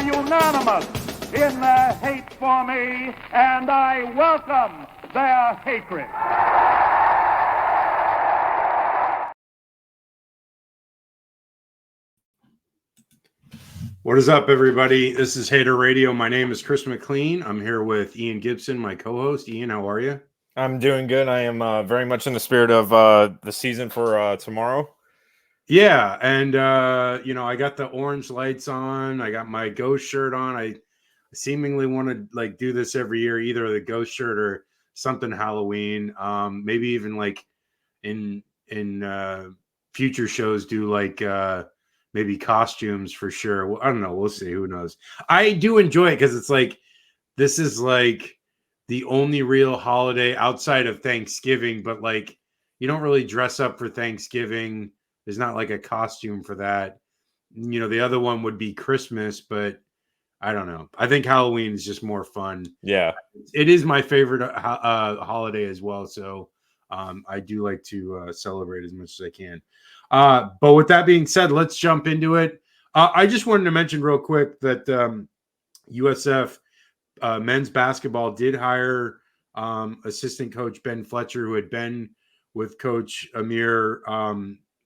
unanimous in their hate for me, and I welcome their hatred. What is up, everybody? This is Hater Radio. My name is Chris McLean. I'm here with Ian Gibson, my co-host. Ian, how are you? I'm doing good. I am very much in the spirit of the season for tomorrow. Yeah, and I got the orange lights on. I got my ghost shirt on. I seemingly want to do this every year, either the ghost shirt or something Halloween. Maybe even in future shows do maybe costumes for sure. Well, I don't know. We'll see. Who knows? I do enjoy it because it's this is the only real holiday outside of Thanksgiving, but you don't really dress up for Thanksgiving. There's not a costume for that. The other one would be Christmas, but I don't know. I think Halloween is just more fun. Yeah. It is my favorite holiday as well. So I do like to celebrate as much as I can. But with that being said, let's jump into it. I just wanted to mention real quick that USF men's basketball did hire assistant coach Ben Fletcher, who had been with Coach Amir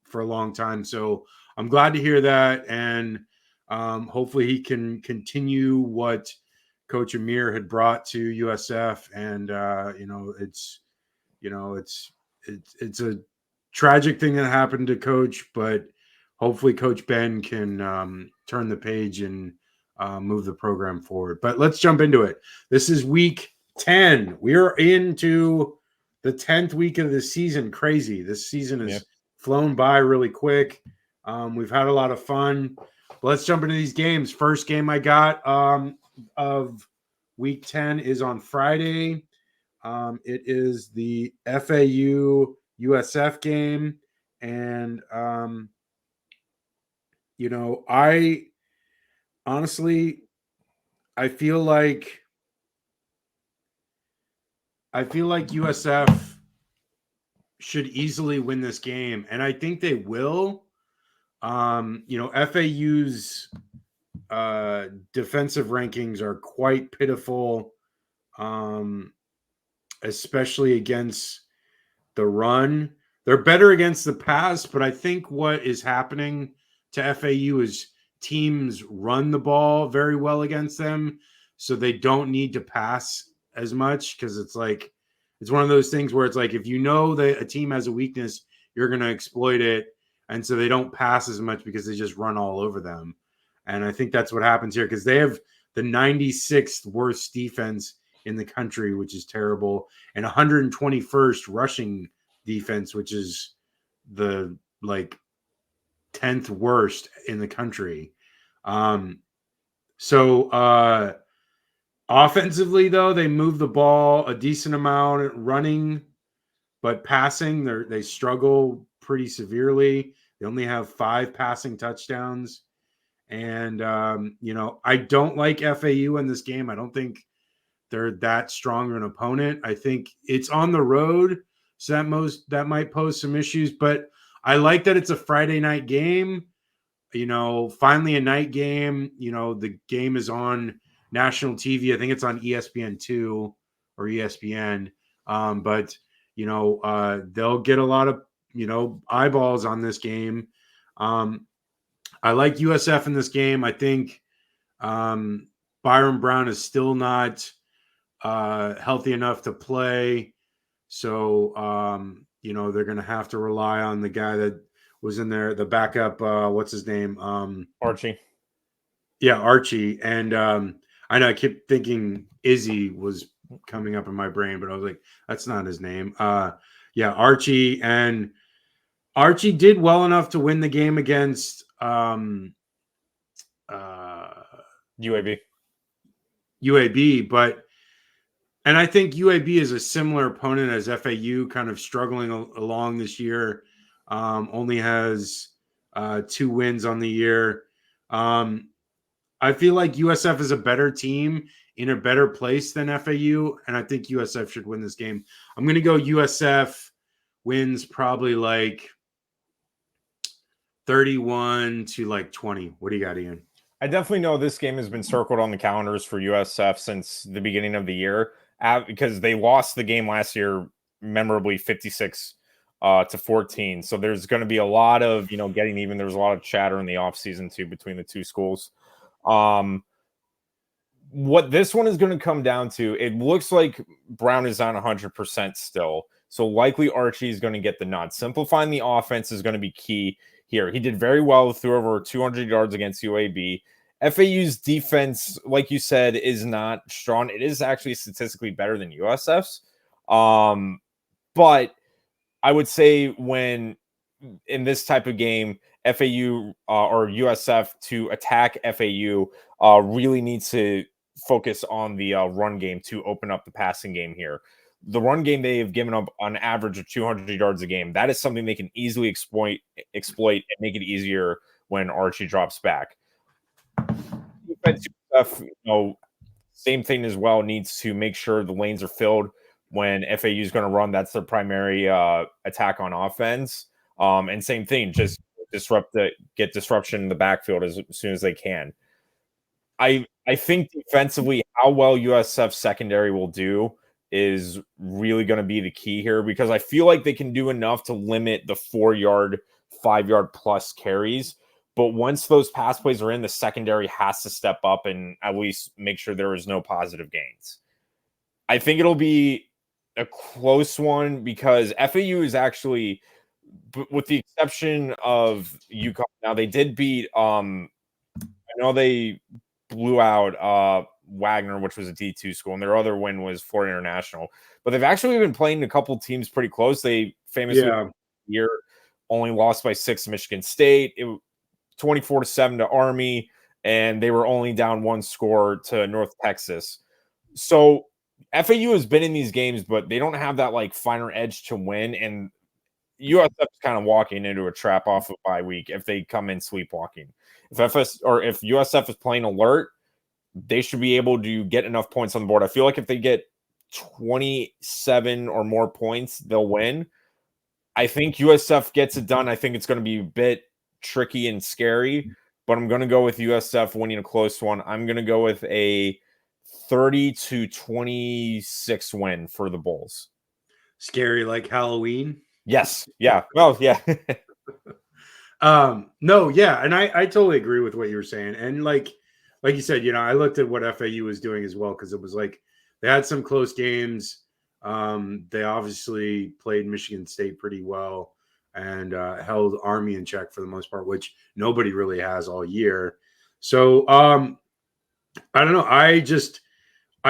for a long time. So I'm glad to hear that. And hopefully he can continue what Coach Amir had brought to USF. And, it's a tragic thing that happened to Coach, but hopefully Coach Ben can turn the page and move the program forward. But let's jump into it. This is week 10. We are into the 10th week of the season. Crazy. This season has flown by really quick. We've had a lot of fun. But let's jump into these games. First game I got of week 10 is on Friday. It is the FAU USF game. And, I feel like USF should easily win this game, and I think they will. FAU's defensive rankings are quite pitiful, especially against the run. They're better against the pass, but I think what is happening to FAU is teams run the ball very well against them, so they don't need to pass as much because it's one of those things where it's if you know that a team has a weakness, you're going to exploit it, and so they don't pass as much because they just run all over them. And I think that's what happens here because they have the 96th worst defense in the country, which is terrible, and 121st rushing defense, which is the 10th worst in the country. Offensively, though, they move the ball a decent amount running, but passing, they struggle pretty severely. They only have 5 passing touchdowns. And, I don't like FAU in this game. I don't think they're that strong of an opponent. I think it's on the road, so that might pose some issues. But I like that it's a Friday night game. Finally a night game. The game is on national TV. I think it's on ESPN2 or ESPN. But they'll get a lot of eyeballs on this game. I like USF in this game. I think Byron Brown is still not healthy enough to play. So, they're going to have to rely on the guy that was in there, the backup, what's his name? Archie. Yeah, Archie. And I know I kept thinking Izzy was coming up in my brain, but I was like, that's not his name. Archie. And Archie did well enough to win the game against UAB, but and I think UAB is a similar opponent as FAU, kind of struggling along this year. Only has 2 wins on the year. I feel like USF is a better team in a better place than FAU, and I think USF should win this game. I'm going to go USF wins probably 31 to 20. What do you got, Ian? I definitely know this game has been circled on the calendars for USF since the beginning of the year, because they lost the game last year memorably 56 to 14. So there's going to be a lot of, getting even. There's a lot of chatter in the offseason too between the two schools. What this one is going to come down to, it looks like Brown is on 100% still. So likely Archie is going to get the nod. Simplifying the offense is going to be key here. He did very well, threw over 200 yards against UAB. FAU's defense, like you said, is not strong. It is actually statistically better than USF's. But I would say when in this type of game, FAU or USF to attack FAU really needs to focus on the run game to open up the passing game here. The run game, they have given up on average of 200 yards a game. That is something they can easily exploit and make it easier when Archie drops back. Defense stuff, same thing as well, needs to make sure the lanes are filled when FAU is going to run. That's their primary attack on offense. And same thing, just get disruption in the backfield as soon as they can. I think defensively, how well USF secondary will do is really going to be the key here, because I feel like they can do enough to limit the 4-yard, 5-yard plus carries. But once those pass plays are in, the secondary has to step up and at least make sure there is no positive gains. I think it'll be a close one because FAU is actually, with the exception of UConn, now they did beat, I know they blew out Wagner, which was a D2 school, and their other win was Florida International. But they've actually been playing a couple teams pretty close. They famously year only lost by 6 to Michigan State. It 24-7 to Army, and they were only down 1 score to North Texas. So FAU has been in these games, but they don't have that like finer edge to win. And USF is kind of walking into a trap off of bye week if they come in sleepwalking. If USF is playing alert, they should be able to get enough points on the board. I feel like if they get 27 or more points, they'll win. I think USF gets it done. I think it's going to be a bit tricky and scary, but I'm going to go with USF winning a close one. I'm going to go with a 30-26 win for the Bulls. Scary like Halloween? Yes. Yeah. Well, yeah. No, yeah, and I totally agree with what you were saying. And like you said, I looked at what FAU was doing as well, because it was like they had some close games. They obviously played Michigan State pretty well and held Army in check for the most part, which nobody really has all year. So I don't know. I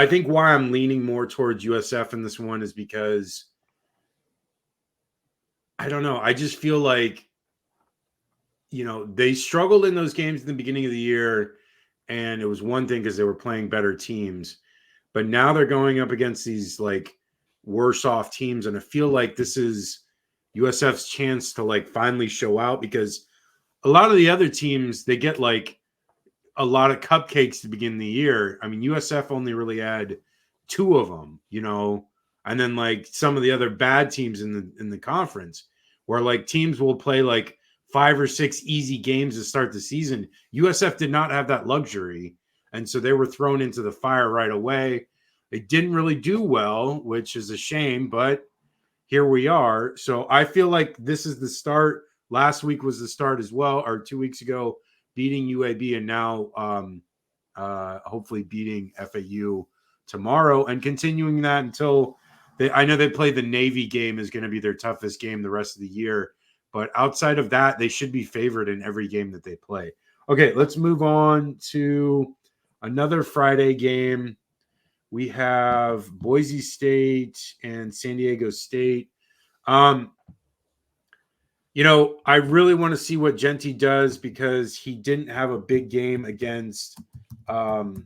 think why I'm leaning more towards USF in this one is because I don't know. I just feel like they struggled in those games in the beginning of the year, and it was one thing because they were playing better teams. But now they're going up against these like worse off teams, and I feel like this is USF's chance to like finally show out, because a lot of the other teams, they get like a lot of cupcakes to begin the year. I mean, USF only really had 2 of them, and then like some of the other bad teams in the conference, where like teams will play like 5 or 6 easy games to start the season. USF did not have that luxury, and so they were thrown into the fire right away. They didn't really do well, which is a shame, but here we are. So I feel like this is the start. Last week was the start as well, or 2 weeks ago, beating UAB, and now hopefully beating FAU tomorrow and continuing that until I know they play the Navy game is going to be their toughest game the rest of the year. But outside of that, they should be favored in every game that they play. Okay, let's move on to another Friday game. We have Boise State and San Diego State. I really want to see what Genty does, because he didn't have a big game against UNLV,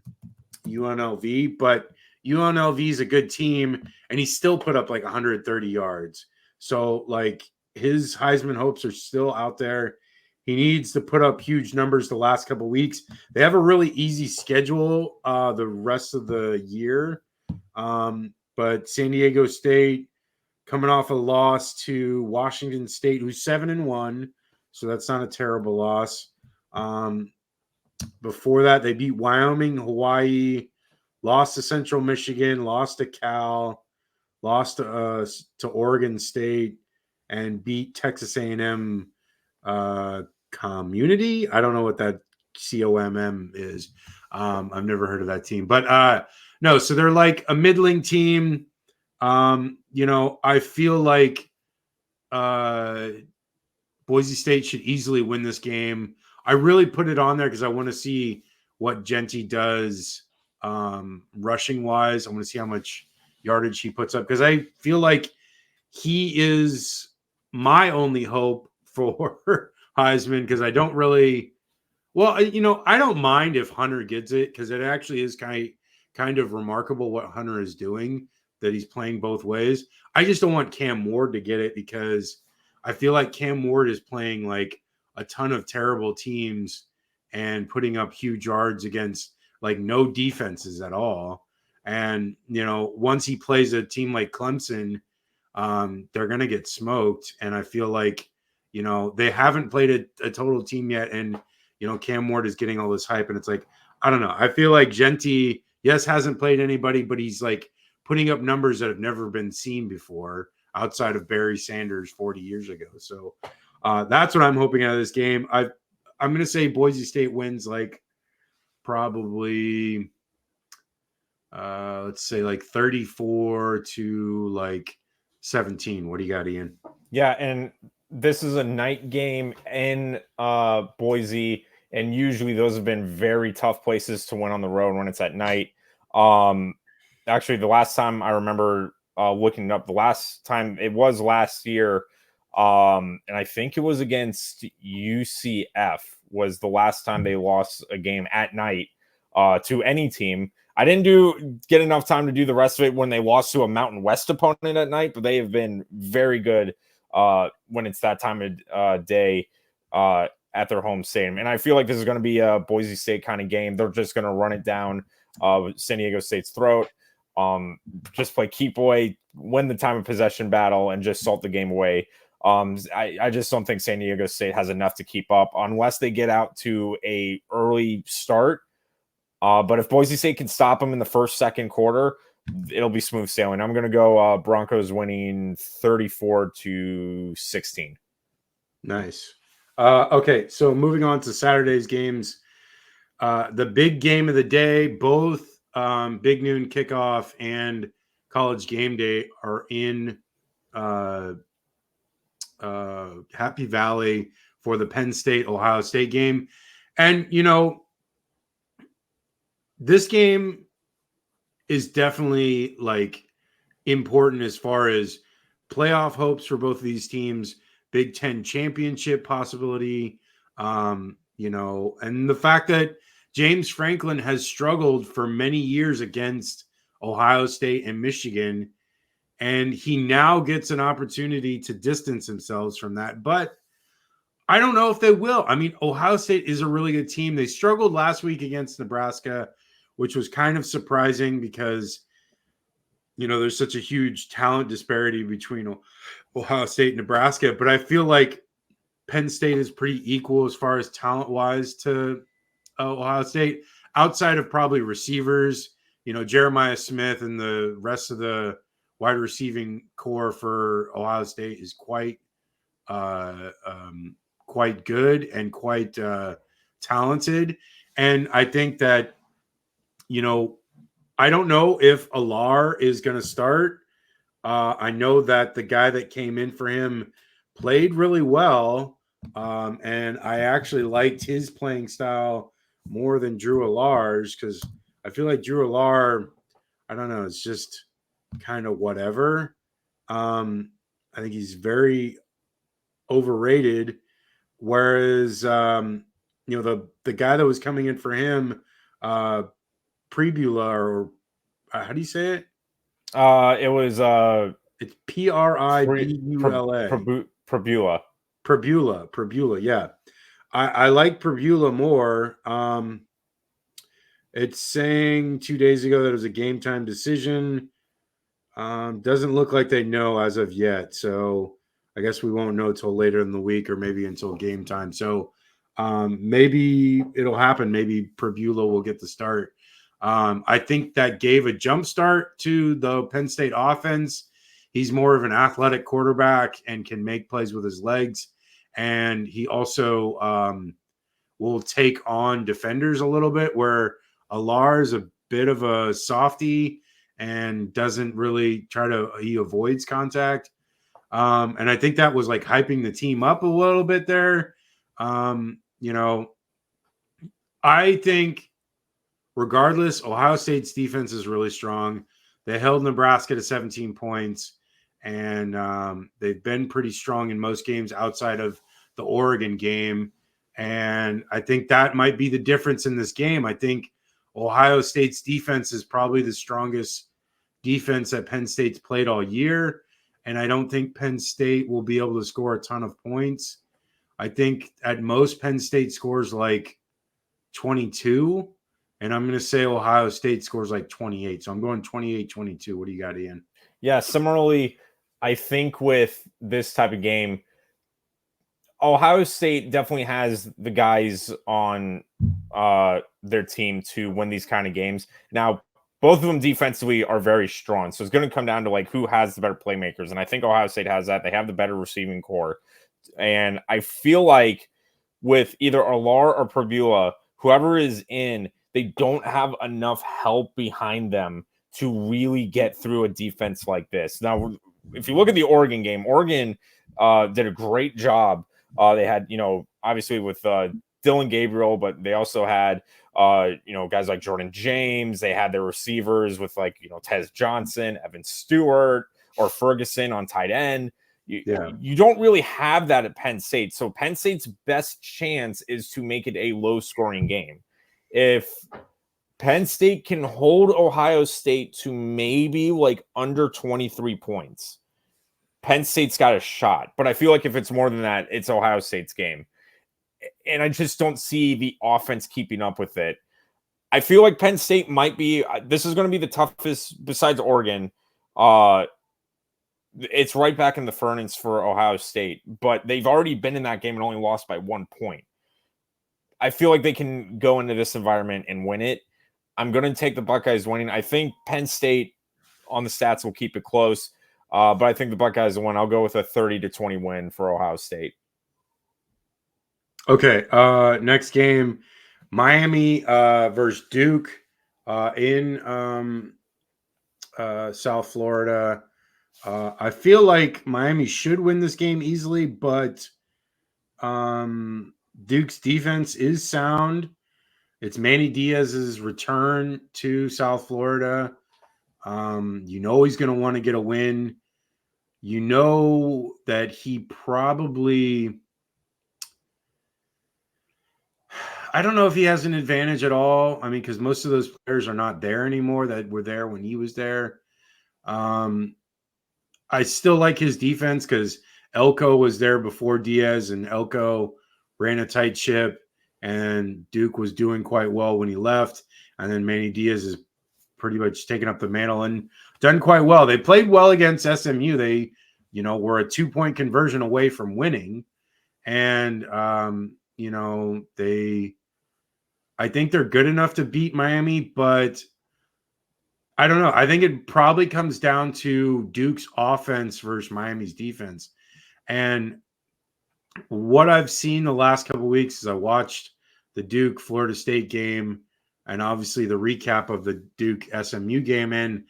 but UNLV is a good team, and he still put up like 130 yards. So, like, his Heisman hopes are still out there. He needs to put up huge numbers the last couple of weeks. They have a really easy schedule the rest of the year. But San Diego State coming off a loss to Washington State, who's 7-1. So that's not a terrible loss. Before that, they beat Wyoming, Hawaii, lost to Central Michigan, lost to Cal, lost to Oregon State, and beat Texas A&M Community. I don't know what that COMM is. I've never heard of that team, but no. So they're like a middling team. I feel like Boise State should easily win this game. I really put it on there because I want to see what Genty does rushing wise. I want to see how much yardage he puts up because I feel like he is my only hope for Heisman because I don't really. Well, I don't mind if Hunter gets it because it actually is kind of remarkable what Hunter is doing, that he's playing both ways. I just don't want Cam Ward to get it because I feel like Cam Ward is playing like a ton of terrible teams and putting up huge yards against like no defenses at all. And, once he plays a team like Clemson, they're going to get smoked. And I feel like, they haven't played a total team yet. And, Cam Ward is getting all this hype. And it's like, I don't know. I feel like Genty, yes, hasn't played anybody, but he's like putting up numbers that have never been seen before outside of Barry Sanders 40 years ago. So that's what I'm hoping out of this game. I'm going to say Boise State wins like probably, let's say like 34 to like 17. What do you got, Ian? Yeah, and this is a night game in Boise, and usually those have been very tough places to win on the road when it's at night. Actually, the last time I remember looking up, the last time it was last year, and I think it was against UCF was the last time they lost a game at night to any team. I didn't get enough time to do the rest of it when they lost to a Mountain West opponent at night, but they have been very good when it's that time of day at their home stadium. And I feel like this is going to be a Boise State kind of game. They're just going to run it down San Diego State's throat, just play keep away, win the time of possession battle, and just salt the game away. I just don't think San Diego State has enough to keep up unless they get out to a early start. But if Boise State can stop them in the first, second quarter, it'll be smooth sailing. I'm going to go Broncos winning 34-16. Nice. Okay, so moving on to Saturday's games. The big game of the day, both Big Noon Kickoff and College Game Day are in Happy Valley for the Penn State-Ohio State game. And, this game is definitely like important as far as playoff hopes for both of these teams, Big Ten championship possibility, and the fact that James Franklin has struggled for many years against Ohio State and Michigan, and he now gets an opportunity to distance themselves from that. But I don't know if they will. I mean, Ohio State is a really good team. They struggled last week against Nebraska, which was kind of surprising because, there's such a huge talent disparity between Ohio State and Nebraska. But I feel like Penn State is pretty equal as far as talent-wise to Ohio State, outside of probably receivers. Jeremiah Smith and the rest of the wide receiving core for Ohio State is quite good and quite talented. And I think that, I don't know if Alar is going to start. I know that the guy that came in for him played really well. And I actually liked his playing style more than Drew Alar's because I feel like Drew Alar, I don't know, it's just kind of whatever. I think he's very overrated. Whereas, the guy that was coming in for him, Prebula, or how do you say it? It was It's Pribula. Prebula, yeah. I like Prebula more. It's saying 2 days ago that it was a game time decision. Doesn't look like they know as of yet. So I guess we won't know till later in the week or maybe until game time. So Maybe it'll happen. Maybe Purbulo will get the start. I think that gave a jump start to the Penn State offense. He's more of an athletic quarterback and can make plays with his legs. And he also will take on defenders a little bit, where Alar is a bit of a softy and doesn't really he avoids contact. And I think that was like hyping the team up a little bit there. I think regardless, Ohio State's defense is really strong. They held Nebraska to 17 points, and they've been pretty strong in most games outside of the Oregon game. And I think that might be the difference in this game. I think Ohio State's defense is probably the strongest defense that Penn State's played all year. And I don't think Penn State will be able to score a ton of points. I think at most Penn State scores like 22. And I'm going to say Ohio State scores like 28. So I'm going 28-22. What do you got, Ian? Yeah, similarly, I think with this type of game, Ohio State definitely has the guys on their team to win these kind of games. Now, both of them defensively are very strong. So it's going to come down to like who has the better playmakers. And I think Ohio State has that. They have the better receiving core. And I feel like with either Alar or Purbulo, whoever is in, they don't have enough help behind them to really get through a defense like this. Now, if you look at the Oregon game, Oregon did a great job. They had, obviously with Dylan Gabriel, but they also had, guys like Jordan James. They had their receivers with Tez Johnson, Evan Stewart, or Ferguson on tight end. You don't really have that at Penn State. So Penn State's best chance is to make it a low-scoring game. If Penn State can hold Ohio State to maybe like under 23 points, Penn State's got a shot. But I feel like if it's more than that, it's Ohio State's game. And I just don't see the offense keeping up with it. I feel like Penn State might be – this is going to be the toughest besides Oregon. It's right back in the furnace for Ohio State. But they've already been in that game and only lost by 1 point. I feel like they can go into this environment and win it. I'm going to take the Buckeyes winning. I think Penn State on the stats will keep it close. But I think the Buckeyes will win. I'll go with a 30-20 win for Ohio State. Okay. Next game, Miami versus Duke in South Florida. I feel like Miami should win this game easily, but Duke's defense is sound. It's Manny Diaz's return to South Florida. He's going to want to get a win. You know that he probably, I don't know if he has an advantage at all. I mean, because most of those players are not there anymore that were there when he was there. I still like his defense because Elko was there before Diaz, and Elko ran a tight ship, and Duke was doing quite well when he left. And then Manny Diaz is pretty much taken up the mantle and done quite well. They played well against SMU. They, were a 2-point conversion away from winning. And, I think they're good enough to beat Miami, but I don't know. I think it probably comes down to Duke's offense versus Miami's defense. And what I've seen the last couple of weeks is I watched the Duke Florida State game and obviously the recap of the Duke SMU game. And,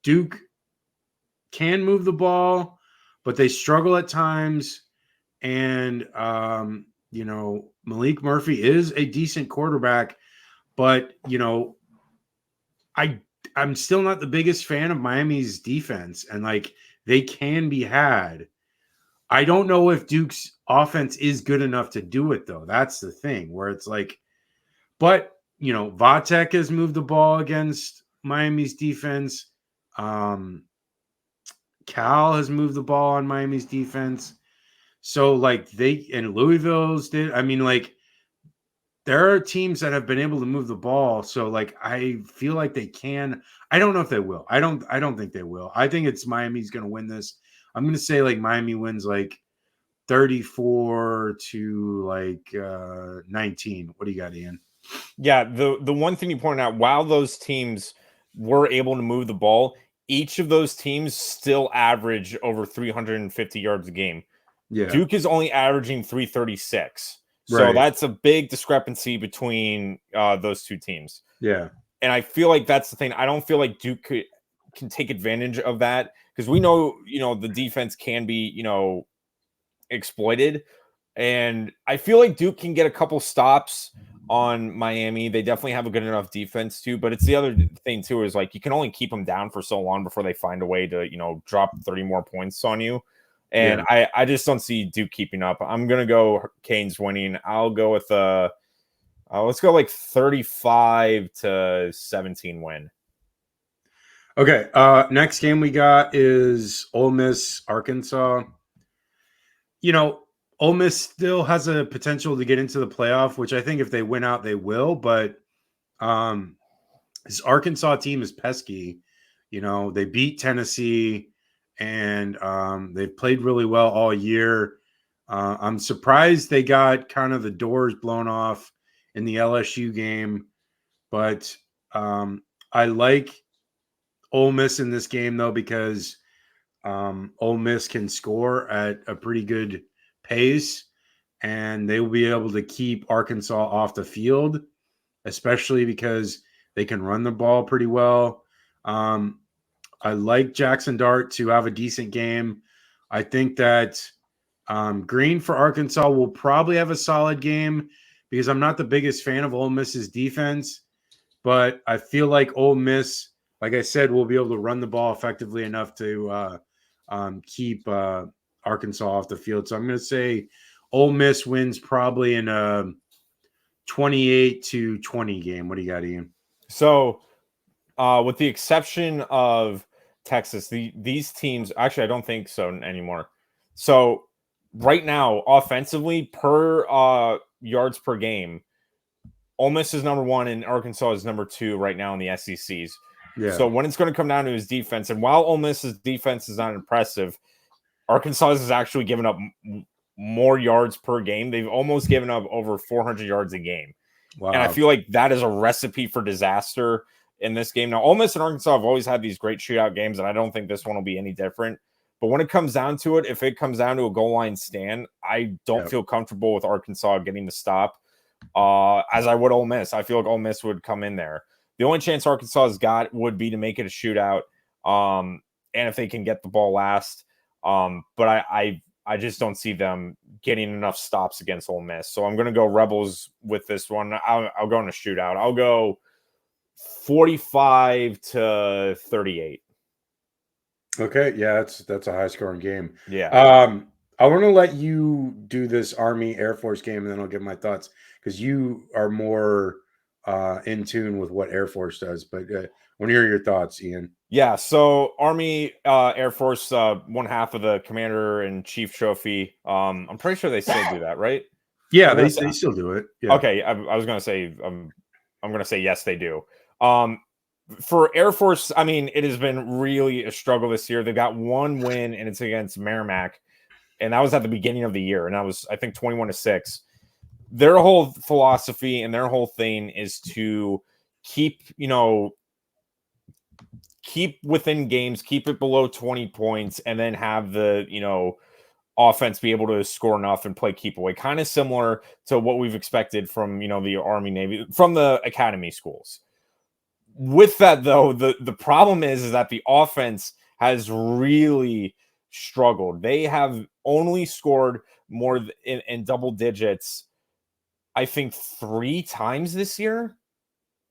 Duke can move the ball, but they struggle at times. And, Malik Murphy is a decent quarterback, but, I'm still not the biggest fan of Miami's defense, and they can be had. I don't know if Duke's offense is good enough to do it, though. That's the thing where it's but Vatek has moved the ball against Miami's defense. Cal has moved the ball on Miami's defense. So Louisville's did. I mean, there are teams that have been able to move the ball. So I feel like they can. I don't know if they will. I don't think they will. I think it's Miami's going to win this. I'm going to say Miami wins 34 to 19. What do you got, Ian? Yeah, the one thing you pointed out, while those teams were able to move the ball, each of those teams still average over 350 yards a game. Yeah. Duke is only averaging 336. So Right. that's a big discrepancy between those two teams. Yeah. And I feel like that's the thing. I don't feel like Duke can take advantage of that because we know, the defense can be, exploited. And I feel like Duke can get a couple stops on Miami. They definitely have a good enough defense too. But it's the other thing too is you can only keep them down for so long before they find a way to, drop 30 more points on you. And I just don't see Duke keeping up. I'm gonna go Canes winning. I'll go with let's go 35-17 win. Okay. Next game we got is Ole Miss, Arkansas. Ole Miss still has a potential to get into the playoff, which I think if they win out, they will. But this Arkansas team is pesky. They beat Tennessee, and they've played really well all year. I'm surprised they got kind of the doors blown off in the LSU game, but I like Ole Miss in this game, though, because Ole Miss can score at a pretty good pace, and they will be able to keep Arkansas off the field, especially because they can run the ball pretty well. I like Jackson Dart to have a decent game. I think that Green for Arkansas will probably have a solid game because I'm not the biggest fan of Ole Miss's defense, but I feel like Ole Miss, like I said, will be able to run the ball effectively enough to keep Arkansas off the field. So I'm going to say Ole Miss wins probably in a 28-20 game. What do you got, Ian? So, with the exception of Texas, these teams, actually, I don't think so anymore. So right now, offensively, per yards per game, Ole Miss is number 1 and Arkansas is number 2 right now in the SECs. Yeah. So when it's going to come down to his defense, and while Ole Miss's defense is not impressive, Arkansas has actually given up more yards per game. They've almost given up over 400 yards a game. Wow. And I feel like that is a recipe for disaster in this game. Now, Ole Miss and Arkansas have always had these great shootout games, and I don't think this one will be any different. But when it comes down to it, if it comes down to a goal line stand, I don't feel comfortable with Arkansas getting the stop as I would Ole Miss. I feel like Ole Miss would come in there. The only chance Arkansas has got would be to make it a shootout, and if they can get the ball last. But I just don't see them getting enough stops against Ole Miss. So I'm going to go Rebels with this one. I'll go in a shootout. I'll go 45-38. Okay, yeah, that's a high scoring game. Yeah. I want to let you do this Army Air Force game, and then I'll give my thoughts because you are more in tune with what Air Force does. But I want to hear your thoughts, Ian. Yeah, so Army Air Force, one half of the Commander in Chief Trophy. I'm pretty sure they still do that, right? Yeah, they still do it. Yeah. Okay, I was going to say, I'm going to say yes, they do. For Air Force, I mean, it has been really a struggle this year. They've got one win, and it's against Merrimack, and that was at the beginning of the year, and that was, I think, 21-6. Their whole philosophy and their whole thing is to keep within games, keep it below 20 points, and then have the, offense be able to score enough and play keep away. Kind of similar to what we've expected from, the Army, Navy, from the academy schools. With that, though, the problem is that the offense has really struggled. They have only scored more in double digits, I think, 3 times this year.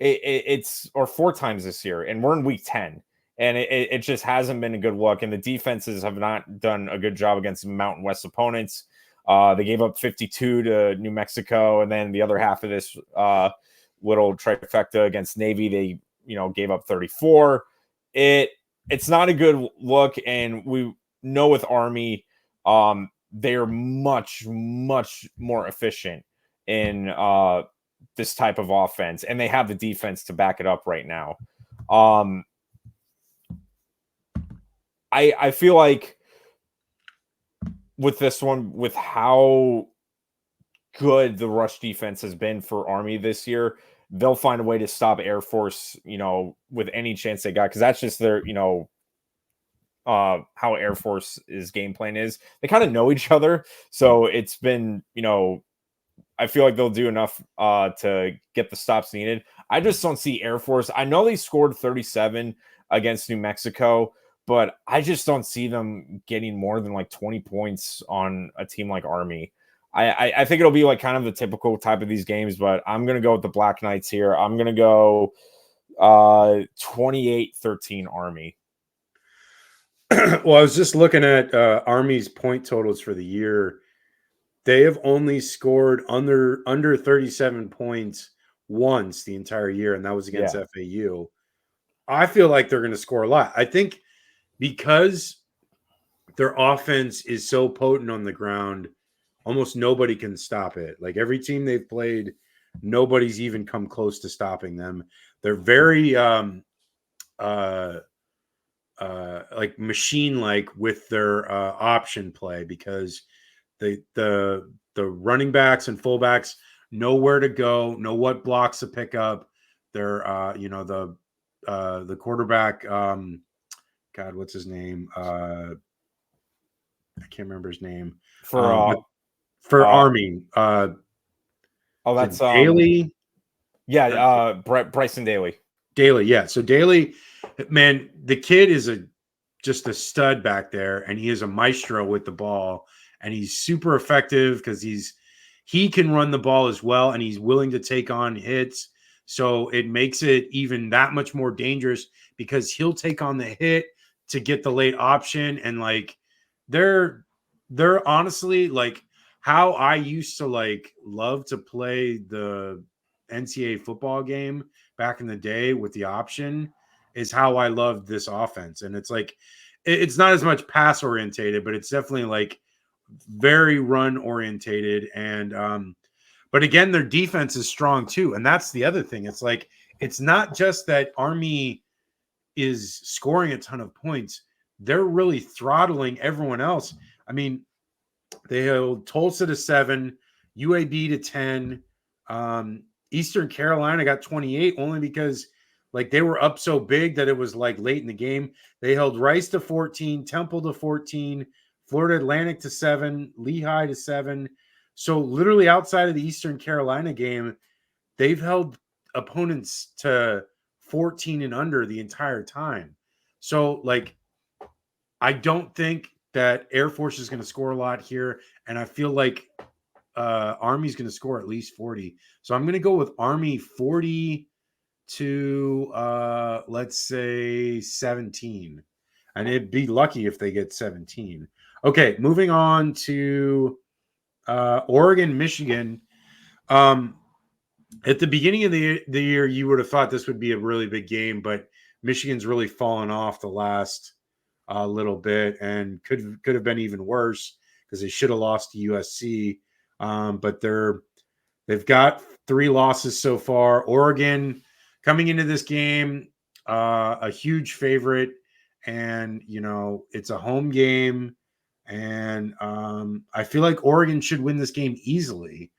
It's 4 times this year, and we're in week 10, and it just hasn't been a good look. And the defenses have not done a good job against Mountain West opponents. They gave up 52 to New Mexico, and then the other half of this little trifecta against Navy, they gave up 34. It's not a good look, and we know with Army, they're much more efficient in this type of offense, and they have the defense to back it up right now. I feel like with this one, with how good the rush defense has been for Army this year, they'll find a way to stop Air Force, with any chance they got, because that's just their, how Air Force's game plan is. They kind of know each other, so it's been, I feel like they'll do enough to get the stops needed. I just don't see Air Force. I know they scored 37 against New Mexico, but I just don't see them getting more than like 20 points on a team like Army. I think it'll be like kind of the typical type of these games, but I'm going to go with the Black Knights here. I'm going to go 28-13 Army. Well, I was just looking at Army's point totals for the year. They have only scored under 37 points once the entire year, and that was against FAU. I feel like they're going to score a lot. I think because their offense is so potent on the ground, almost nobody can stop it. Like every team they've played, nobody's even come close to stopping them. They're very like machine-like with their option play, because the running backs and fullbacks know where to go, know what blocks to pick up. They're the quarterback, God, what's his name? I can't remember his name. For Army. That's Daly. Bryson Daly. Daly, yeah. So Daly, man, the kid is just a stud back there, and he is a maestro with the ball, and he's super effective because he can run the ball as well, and he's willing to take on hits. So it makes it even that much more dangerous, because he'll take on the hit to get the late option. And like they're honestly like how I used to like love to play the NCAA football game back in the day with the option, is how I loved this offense. And it's like it's not as much pass orientated, but it's definitely like very run orientated. And but again, their defense is strong too, and that's the other thing. It's like it's not just that Army is scoring a ton of points, they're really throttling everyone else. I mean, they held Tulsa to 7, UAB to 10. Eastern Carolina got 28 only because like they were up so big that it was like late in the game. They held Rice to 14, Temple to 14, Florida Atlantic to 7, Lehigh to 7. So literally outside of the Eastern Carolina game, they've held opponents to 14 and under the entire time. So like I don't think that Air Force is going to score a lot here, and I feel like Army's going to score at least 40. So I'm going to go with Army 40 to let's say 17, and it'd be lucky if they get 17. Okay, moving on to Oregon, Michigan. At the beginning of the year, you would have thought this would be a really big game, but Michigan's really fallen off the last little bit, and could have been even worse because they should have lost to USC. But they've got 3 losses so far. Oregon coming into this game, a huge favorite, and it's a home game, and I feel like Oregon should win this game easily.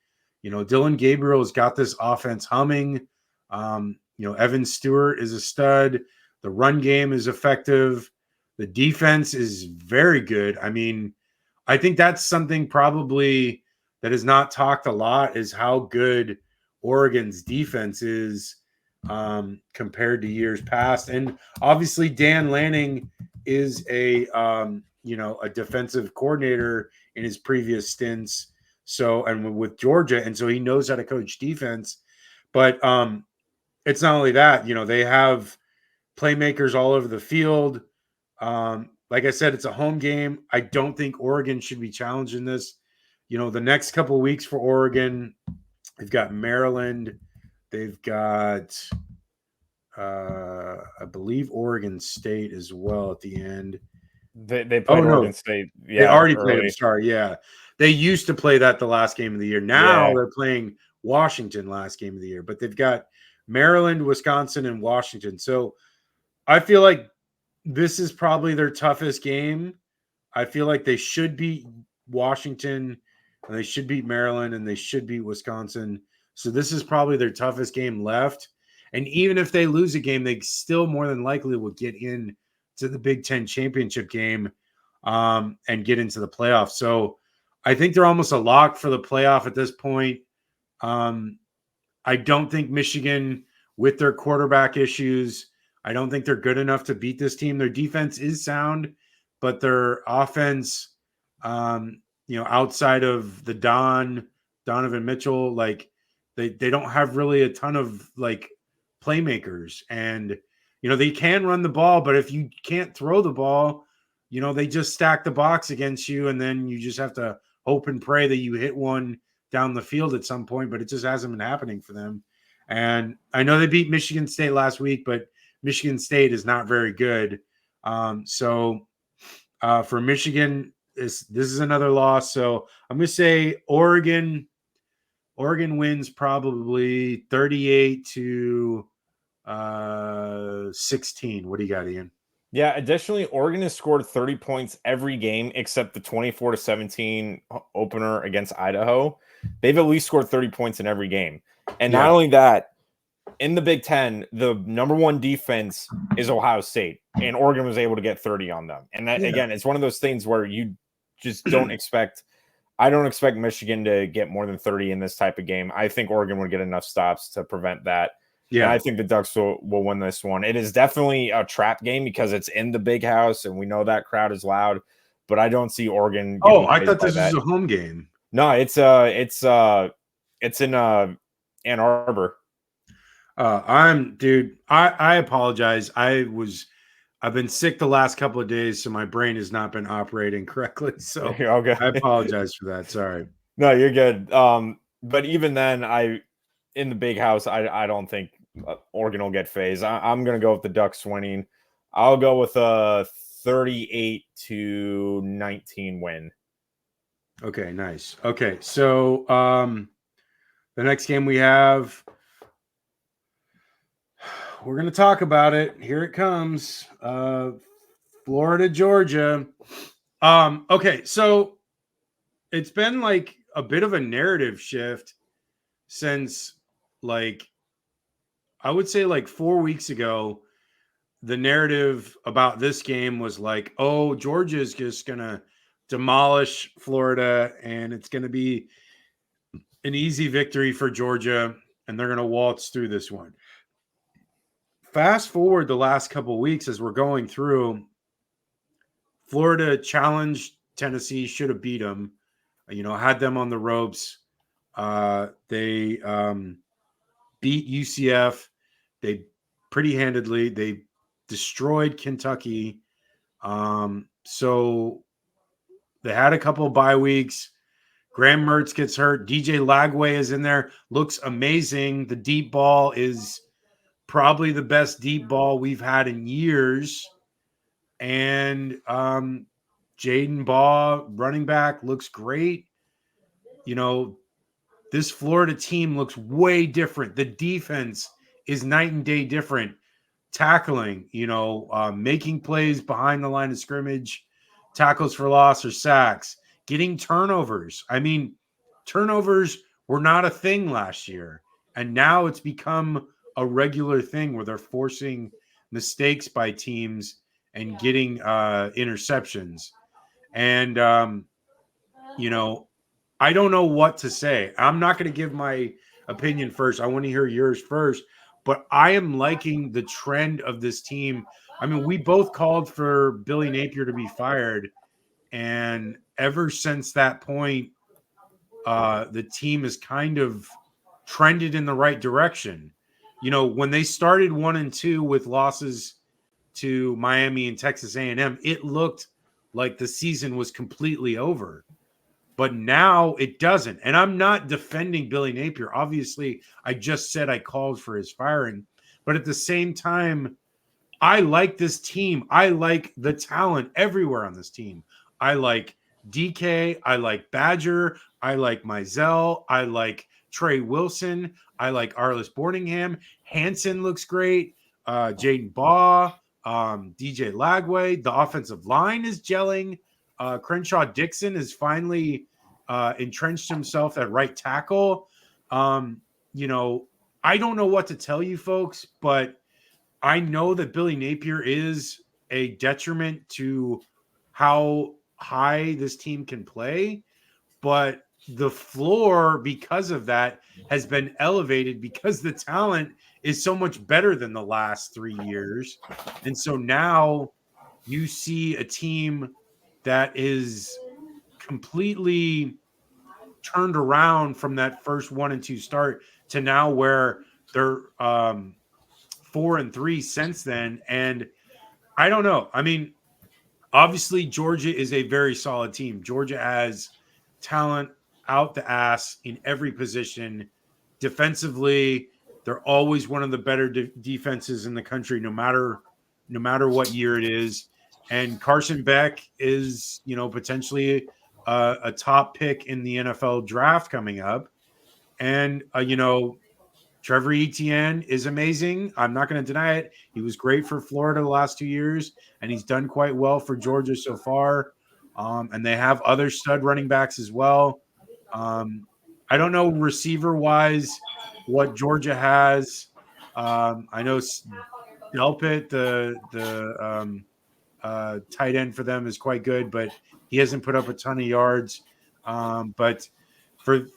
Dylan Gabriel has got this offense humming. Evan Stewart is a stud. The run game is effective. The defense is very good. I mean, I think that's something probably that is not talked a lot, is how good Oregon's defense is compared to years past. And obviously Dan Lanning is a defensive coordinator in his previous stints. So, and with Georgia, and so he knows how to coach defense. But it's not only that, they have playmakers all over the field. Like I said, it's a home game. I don't think Oregon should be challenged in this. The next couple of weeks for Oregon, they've got Maryland. They've got, I believe, Oregon State as well at the end. They played Oregon State. Yeah, they already played. I'm sorry. Yeah. They used to play that the last game of the year. Now they're playing Washington last game of the year, but they've got Maryland, Wisconsin, and Washington. So I feel like this is probably their toughest game. I feel like they should be Washington, and they should beat Maryland, and they should beat Wisconsin. So this is probably their toughest game left. And even if they lose a game, they still more than likely will get in to the Big Ten championship game and get into the playoffs. So I think they're almost a lock for the playoff at this point. I don't think Michigan, with their quarterback issues, I don't think they're good enough to beat this team. Their defense is sound, but their offense, outside of the Donovan Mitchell, like they don't have really a ton of like playmakers. And, they can run the ball, but if you can't throw the ball, they just stack the box against you. And then you just have to hope and pray that you hit one down the field at some point, but it just hasn't been happening for them. And I know they beat Michigan State last week, but Michigan State is not very good. So for Michigan, this is another loss. So I'm going to say Oregon wins probably 38-16. What do you got, Ian? Yeah, additionally, Oregon has scored 30 points every game except the 24-17 opener against Idaho. They've at least scored 30 points in every game. And not only that, in the Big Ten, the number one defense is Ohio State, and Oregon was able to get 30 on them. And that, again, it's one of those things where you just don't expect – I don't expect Michigan to get more than 30 in this type of game. I think Oregon would get enough stops to prevent that. Yeah, and I think the Ducks will win this one. It is definitely a trap game because it's in the Big House, and we know that crowd is loud. But I don't see Oregon. Oh, I thought this was a home game. No, it's in Ann Arbor. I apologize. I've been sick the last couple of days, so my brain has not been operating correctly. So okay. I apologize for that. Sorry. No, you're good. But even then, in the Big House, I don't think Oregon will get phased. I'm going to go with the Ducks winning. I'll go with a 38-19 win. Okay, nice. Okay, so the next game we have, we're going to talk about it. Here it comes. Florida, Georgia. Okay, so it's been like a bit of a narrative shift since I would say 4 weeks ago. The narrative about this game was like, oh, Georgia is just going to demolish Florida and it's going to be an easy victory for Georgia and they're going to waltz through this one. Fast forward the last couple of weeks as we're going through, Florida challenged Tennessee, should have beat them, had them on the ropes. They beat UCF. They pretty handedly. They destroyed Kentucky. So they had a couple of bye weeks. Graham Mertz gets hurt. DJ Lagway is in there. Looks amazing. The deep ball is probably the best deep ball we've had in years. And Jaden Baugh, running back, looks great. This Florida team looks way different. The defense is night and day different. Tackling, making plays behind the line of scrimmage, tackles for loss or sacks, getting turnovers. I mean, turnovers were not a thing last year. And now it's become a regular thing where they're forcing mistakes by teams and getting interceptions. And, I don't know what to say. I'm not going to give my opinion first. I want to hear yours first. But I am liking the trend of this team. I mean, we both called for Billy Napier to be fired. And ever since that point, the team has kind of trended in the right direction. When they started 1-2 with losses to Miami and Texas A&M, it looked like the season was completely over. But now it doesn't. And I'm not defending Billy Napier. Obviously, I just said I called for his firing. But at the same time, I like this team. I like the talent everywhere on this team. I like DK. I like Badger. I like Mizell. I like Trey Wilson. I like Arliss Borningham. Hansen looks great. Jaden Baugh. DJ Lagway. The offensive line is gelling. Crenshaw Dixon has finally entrenched himself at right tackle. You know, I don't know what to tell you folks, but I know that Billy Napier is a detriment to how high this team can play, but the floor because of that has been elevated because the talent is so much better than the last 3 years. And so now you see a team that is completely turned around from that first 1-2 start to now where they're 4-3 since then. And I don't know. I mean, obviously, Georgia is a very solid team. Georgia has talent out the ass in every position. Defensively, they're always one of the better defenses in the country, no matter what year it is. And Carson Beck is, you know, potentially a top pick in the NFL draft coming up. And you know, Trevor Etienne is amazing. I'm not going to deny it. He was great for Florida the last 2 years, and he's done quite well for Georgia so far. And they have other stud running backs as well. I don't know receiver wise what Georgia has. I know Delpit, the tight end for them, is quite good, but he hasn't put up a ton of yards. But for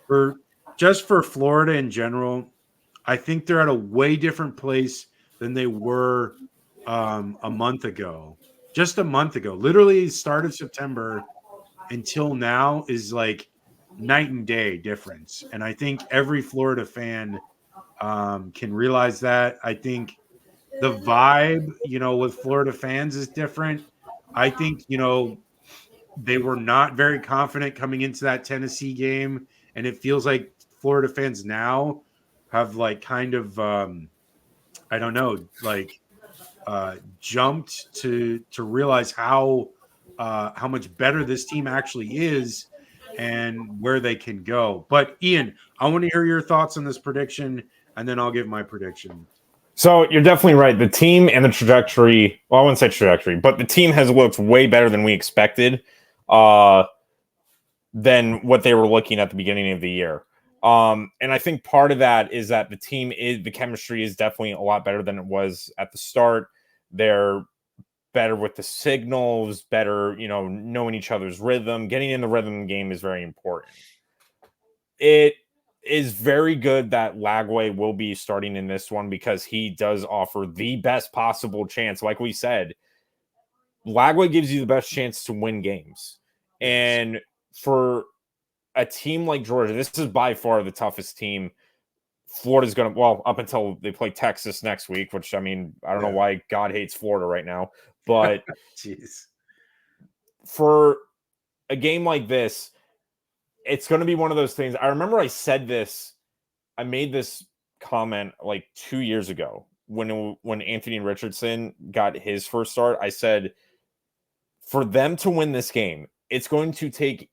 for just for Florida in general, I think they're at a way different place than they were a month ago. Just a month ago, literally start of September until now is like night and day difference. And I think every Florida fan can realize that. I think the vibe, you know, with Florida fans is different. I think, you know, they were not very confident coming into that Tennessee game, and it feels like Florida fans now have like kind of I don't know, like jumped to realize how much better this team actually is and where they can go. But Ian, I want to hear your thoughts on this prediction, and then I'll give my prediction. So you're definitely right. The team and the trajectory, well, I wouldn't say trajectory, but the team has looked way better than we expected than what they were looking at the beginning of the year. And I think part of that is that the chemistry is definitely a lot better than it was at the start. They're better with the signals, better, you know, knowing each other's rhythm. Getting in the rhythm game is very important. It is very good that Lagway will be starting in this one because he does offer the best possible chance. Like we said, Lagway gives you the best chance to win games. And for a team like Georgia, this is by far the toughest team. Florida's going to, well, up until they play Texas next week, which, I mean, I don't know why God hates Florida right now. But Jeez. For a game like this, it's going to be one of those things. I remember I made this comment like 2 years ago when Anthony Richardson got his first start. I said, for them to win this game, it's going to take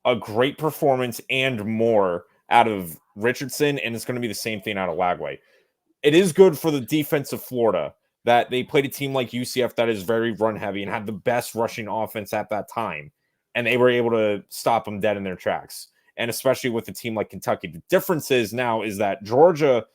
a great performance and more out of Richardson, and it's going to be the same thing out of Lagway. It is good for the defense of Florida that they played a team like UCF that is very run heavy and had the best rushing offense at that time, and they were able to stop them dead in their tracks. And especially with a team like Kentucky, the difference is that Georgia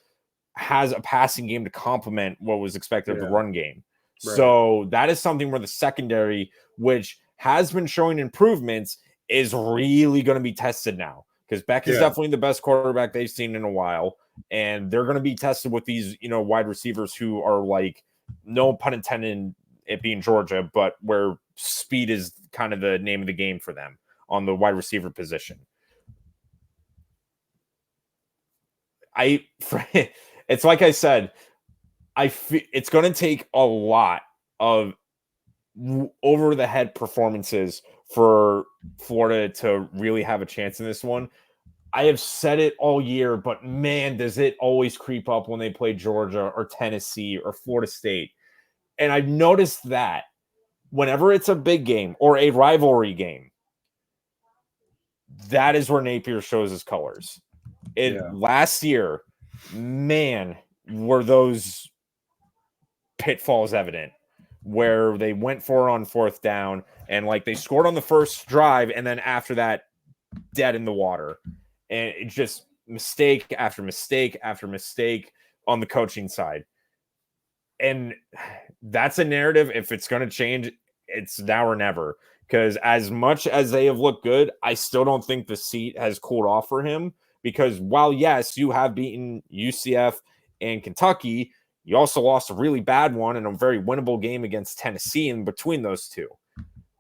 has a passing game to complement what was expected of the run game. Right. So that is something where the secondary, which has been showing improvements, is really going to be tested now, because Beck is definitely the best quarterback they've seen in a while. And they're going to be tested with these, you know, wide receivers who are like, no pun intended, it being Georgia, but where speed is kind of the name of the game for them on the wide receiver position. It's like I said, it's going to take a lot of over the head performances for Florida to really have a chance in this one. I have said it all year, but man, does it always creep up when they play Georgia or Tennessee or Florida State. And I've noticed that whenever it's a big game or a rivalry game, that is where Napier shows his colors. Last year, man, were those pitfalls evident where they went for it on 4th down and like they scored on the first drive, and then after that, dead in the water. And it just mistake after mistake after mistake on the coaching side. And that's a narrative. If it's going to change, it's now or never. Because as much as they have looked good, I still don't think the seat has cooled off for him. Because while, yes, you have beaten UCF and Kentucky, you also lost a really bad one in a very winnable game against Tennessee in between those two.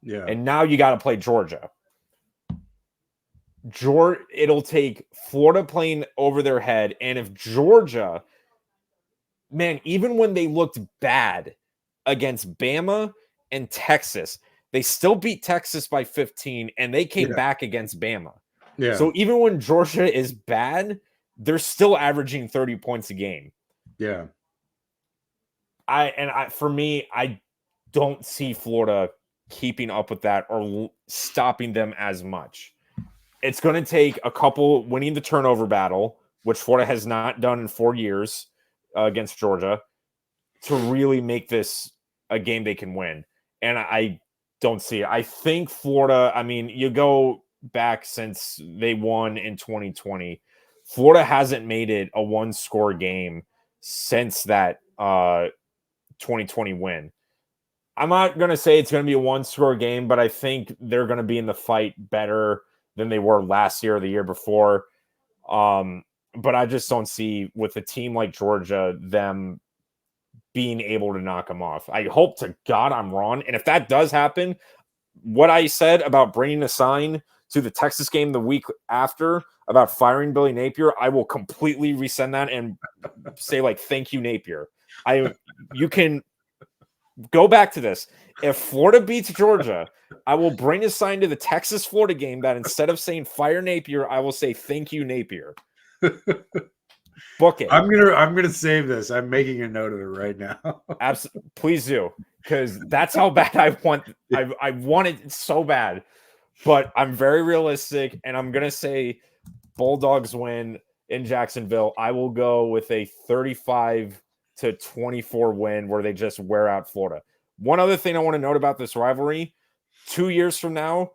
Yeah. And now you got to play Georgia. It'll take Florida playing over their head. And if Georgia, man, even when they looked bad against Bama and Texas, they still beat Texas by 15, and they came back against Bama. Yeah. So even when Georgia is bad, they're still averaging 30 points a game. Yeah. For me, I don't see Florida keeping up with that or stopping them as much. It's going to take a couple winning the turnover battle, which Florida has not done in 4 years against Georgia, to really make this a game they can win. And I don't see it. I think Florida, I mean, you go back since they won in 2020, Florida hasn't made it a one-score game since that 2020 win. I'm not going to say it's going to be a one-score game, but I think they're going to be in the fight better than they were last year or the year before. But I just don't see, with a team like Georgia, them being able to knock them off. I hope to God I'm wrong. And if that does happen, what I said about bringing a sign to the Texas game the week after about firing Billy Napier, I will completely resend that and say, like, thank you, Napier. You can go back to this. If Florida beats Georgia, I will bring a sign to the Texas Florida game that instead of saying fire Napier, I will say thank you, Napier. Book it. I'm gonna save this. I'm making a note of it right now. Absolutely, please do, because that's how bad I want. I want it so bad, but I'm very realistic, and I'm gonna say Bulldogs win in Jacksonville. I will go with a 35-24 win where they just wear out Florida. One other thing I want to note about this rivalry: 2 years from now,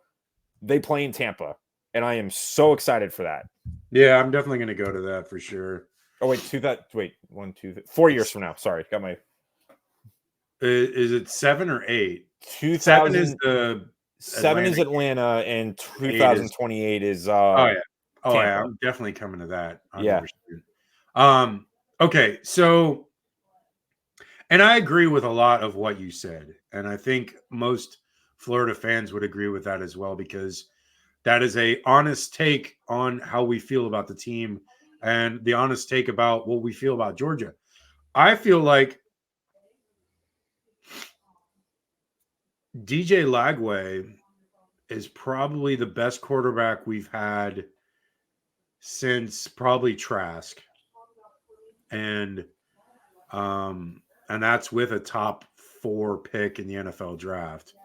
they play in Tampa, and I am so excited for that. Yeah, I'm definitely gonna go to that for sure. Oh wait, 4 years from now. Sorry, got my. Is it 7 or 8? 2000 7 is the 7 is Atlanta, and 2028 is Tampa. I'm definitely coming to that. 100%. Yeah. Okay, so, and I agree with a lot of what you said, and I think most Florida fans would agree with that as well, because that is a honest take on how we feel about the team and the honest take about what we feel about Georgia. I feel like DJ Lagway is probably the best quarterback we've had since probably Trask. And that's with a top 4 pick in the NFL draft.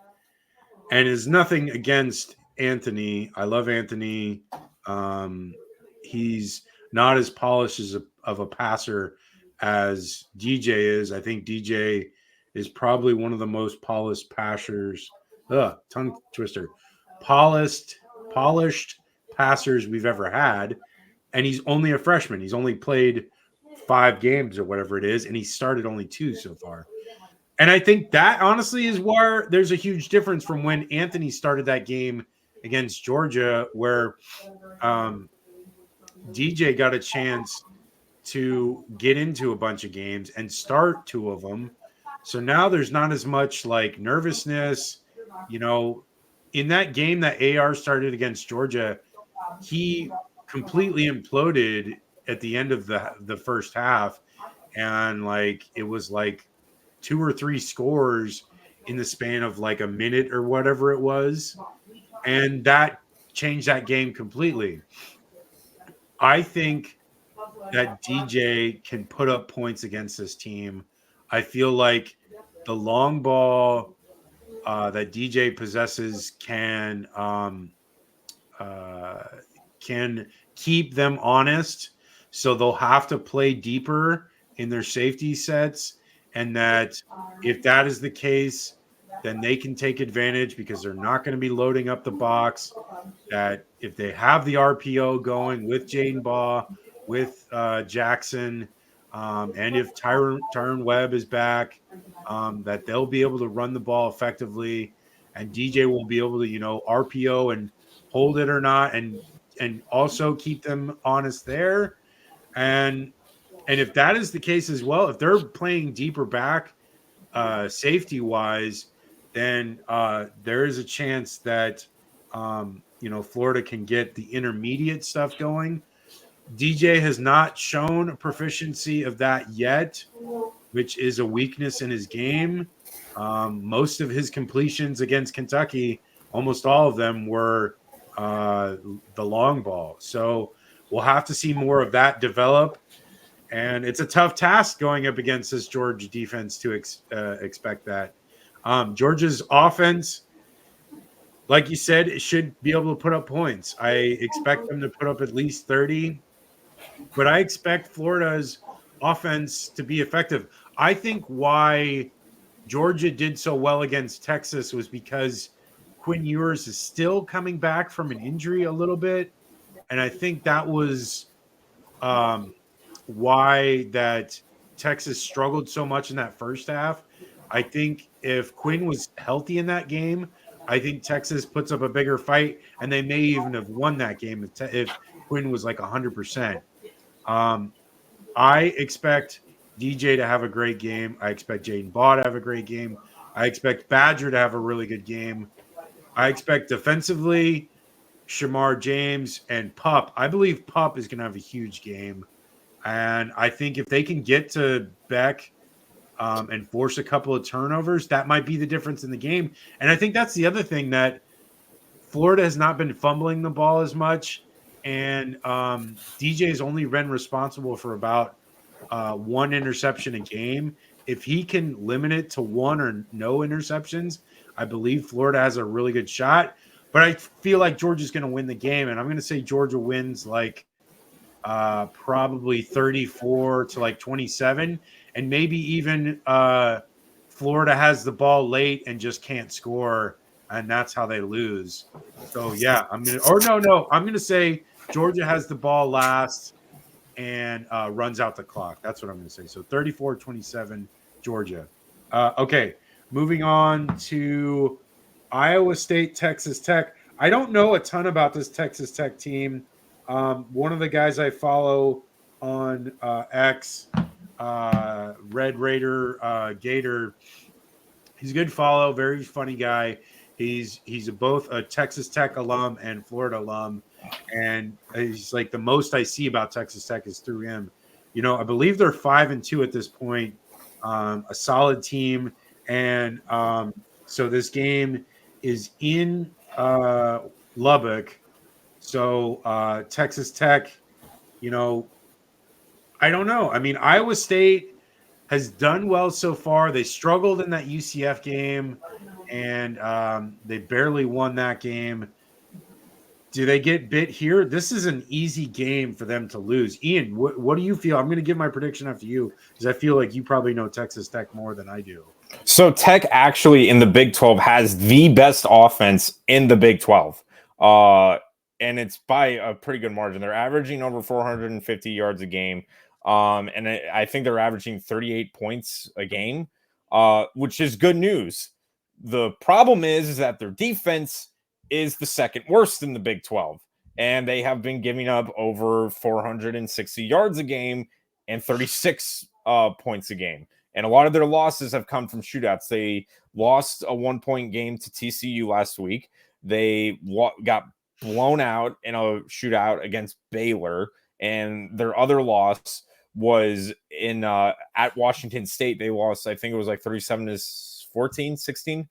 And is nothing against Anthony. I love Anthony. He's not as polished of a passer as DJ is. I think DJ is probably one of the most polished passers. Tongue twister. Polished passers we've ever had. And he's only a freshman. He's only played 5 games or whatever it is, and he started only 2 so far. And I think that honestly is where there's a huge difference from when Anthony started that game against Georgia, where DJ got a chance to get into a bunch of games and start 2 of them. So now there's not as much like nervousness, in that game that AR started against Georgia. He completely imploded at the end of the first half, and like it was like 2 or 3 scores in the span of like a minute or whatever it was, and that changed that game completely. I think that DJ can put up points against this team. I feel like the long ball that DJ possesses can keep them honest. So they'll have to play deeper in their safety sets and that if that is the case, then they can take advantage because they're not going to be loading up the box. That if they have the RPO going with Jaden Baugh, with Jackson, and if Tyron Webb is back, that they'll be able to run the ball effectively, and DJ will be able to, RPO and hold it or not, and also keep them honest there. And if that is the case as well, if they're playing deeper back, safety wise, then there is a chance that Florida can get the intermediate stuff going. DJ has not shown a proficiency of that yet, which is a weakness in his game. Most of his completions against Kentucky, almost all of them were the long ball. So we'll have to see more of that develop. And it's a tough task going up against this Georgia defense to expect that. Georgia's offense, like you said, it should be able to put up points. I expect them to put up at least 30, but I expect Florida's offense to be effective. I think why Georgia did so well against Texas was because Quinn Ewers is still coming back from an injury a little bit. And I think that was why that Texas struggled so much in that first half. I think if Quinn was healthy in that game, I think Texas puts up a bigger fight, and they may even have won that game if Quinn was like 100%. I expect DJ to have a great game. I expect Jaden Baugh to have a great game. I expect Badger to have a really good game. I expect defensively, Shamar James and Pup. I believe Pup is going to have a huge game. And I think if they can get to Beck and force a couple of turnovers, that might be the difference in the game. And I think that's the other thing, that Florida has not been fumbling the ball as much. And DJ has only been responsible for about one interception a game. If he can limit it to one or no interceptions, I believe Florida has a really good shot. But I feel like Georgia's going to win the game. And I'm going to say Georgia wins like probably 34 to like 27, and maybe even Florida has the ball late and just can't score, and that's how they lose. So yeah, I'm gonna say Georgia has the ball last and runs out the clock. That's what I'm gonna say. So 34-27 Georgia. Okay, moving on to Iowa State, Texas Tech. I don't know a ton about this Texas Tech team. One of the guys I follow on X, Red Raider Gator, he's a good follow, very funny guy. He's both a Texas Tech alum and Florida alum, and he's like the most I see about Texas Tech is through him. I believe they're 5-2 at this point, a solid team, and so this game is in Lubbock. So Texas Tech, I don't know. I mean, Iowa State has done well so far. They struggled in that UCF game, and they barely won that game. Do they get bit here? This is an easy game for them to lose. Ian, what do you feel? I'm going to give my prediction after you because I feel like you probably know Texas Tech more than I do. So Tech actually in the Big 12 has the best offense in the Big 12. And it's by a pretty good margin. They're averaging over 450 yards a game. And I think they're averaging 38 points a game, which is good news. The problem is that their defense is the second worst in the Big 12. And they have been giving up over 460 yards a game and 36 points a game. And a lot of their losses have come from shootouts. They lost a 1-point game to TCU last week. They got blown out in a shootout against Baylor. And their other loss was in at Washington State. They lost, I think it was like 37-14, 16.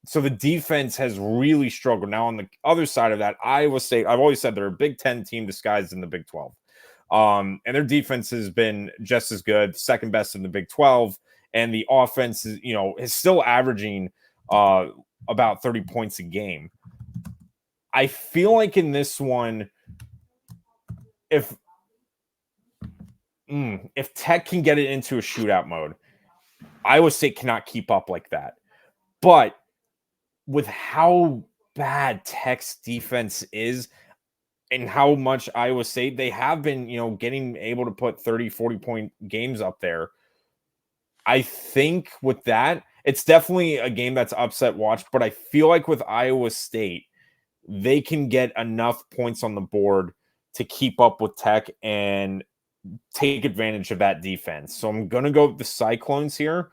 So the defense has really struggled. Now on the other side of that, Iowa State, I've always said they're a Big 10 team disguised in the Big 12. And their defense has been just as good, second best in the Big 12. And the offense is still averaging about 30 points a game. I feel like in this one, if Tech can get it into a shootout mode, Iowa State cannot keep up like that. But with how bad Tech's defense is and how much Iowa State, they have been, getting able to put 30, 40-point games up there. I think with that, it's definitely a game that's upset watch, but I feel like with Iowa State, they can get enough points on the board to keep up with Tech and take advantage of that defense. So I'm going to go with the Cyclones here.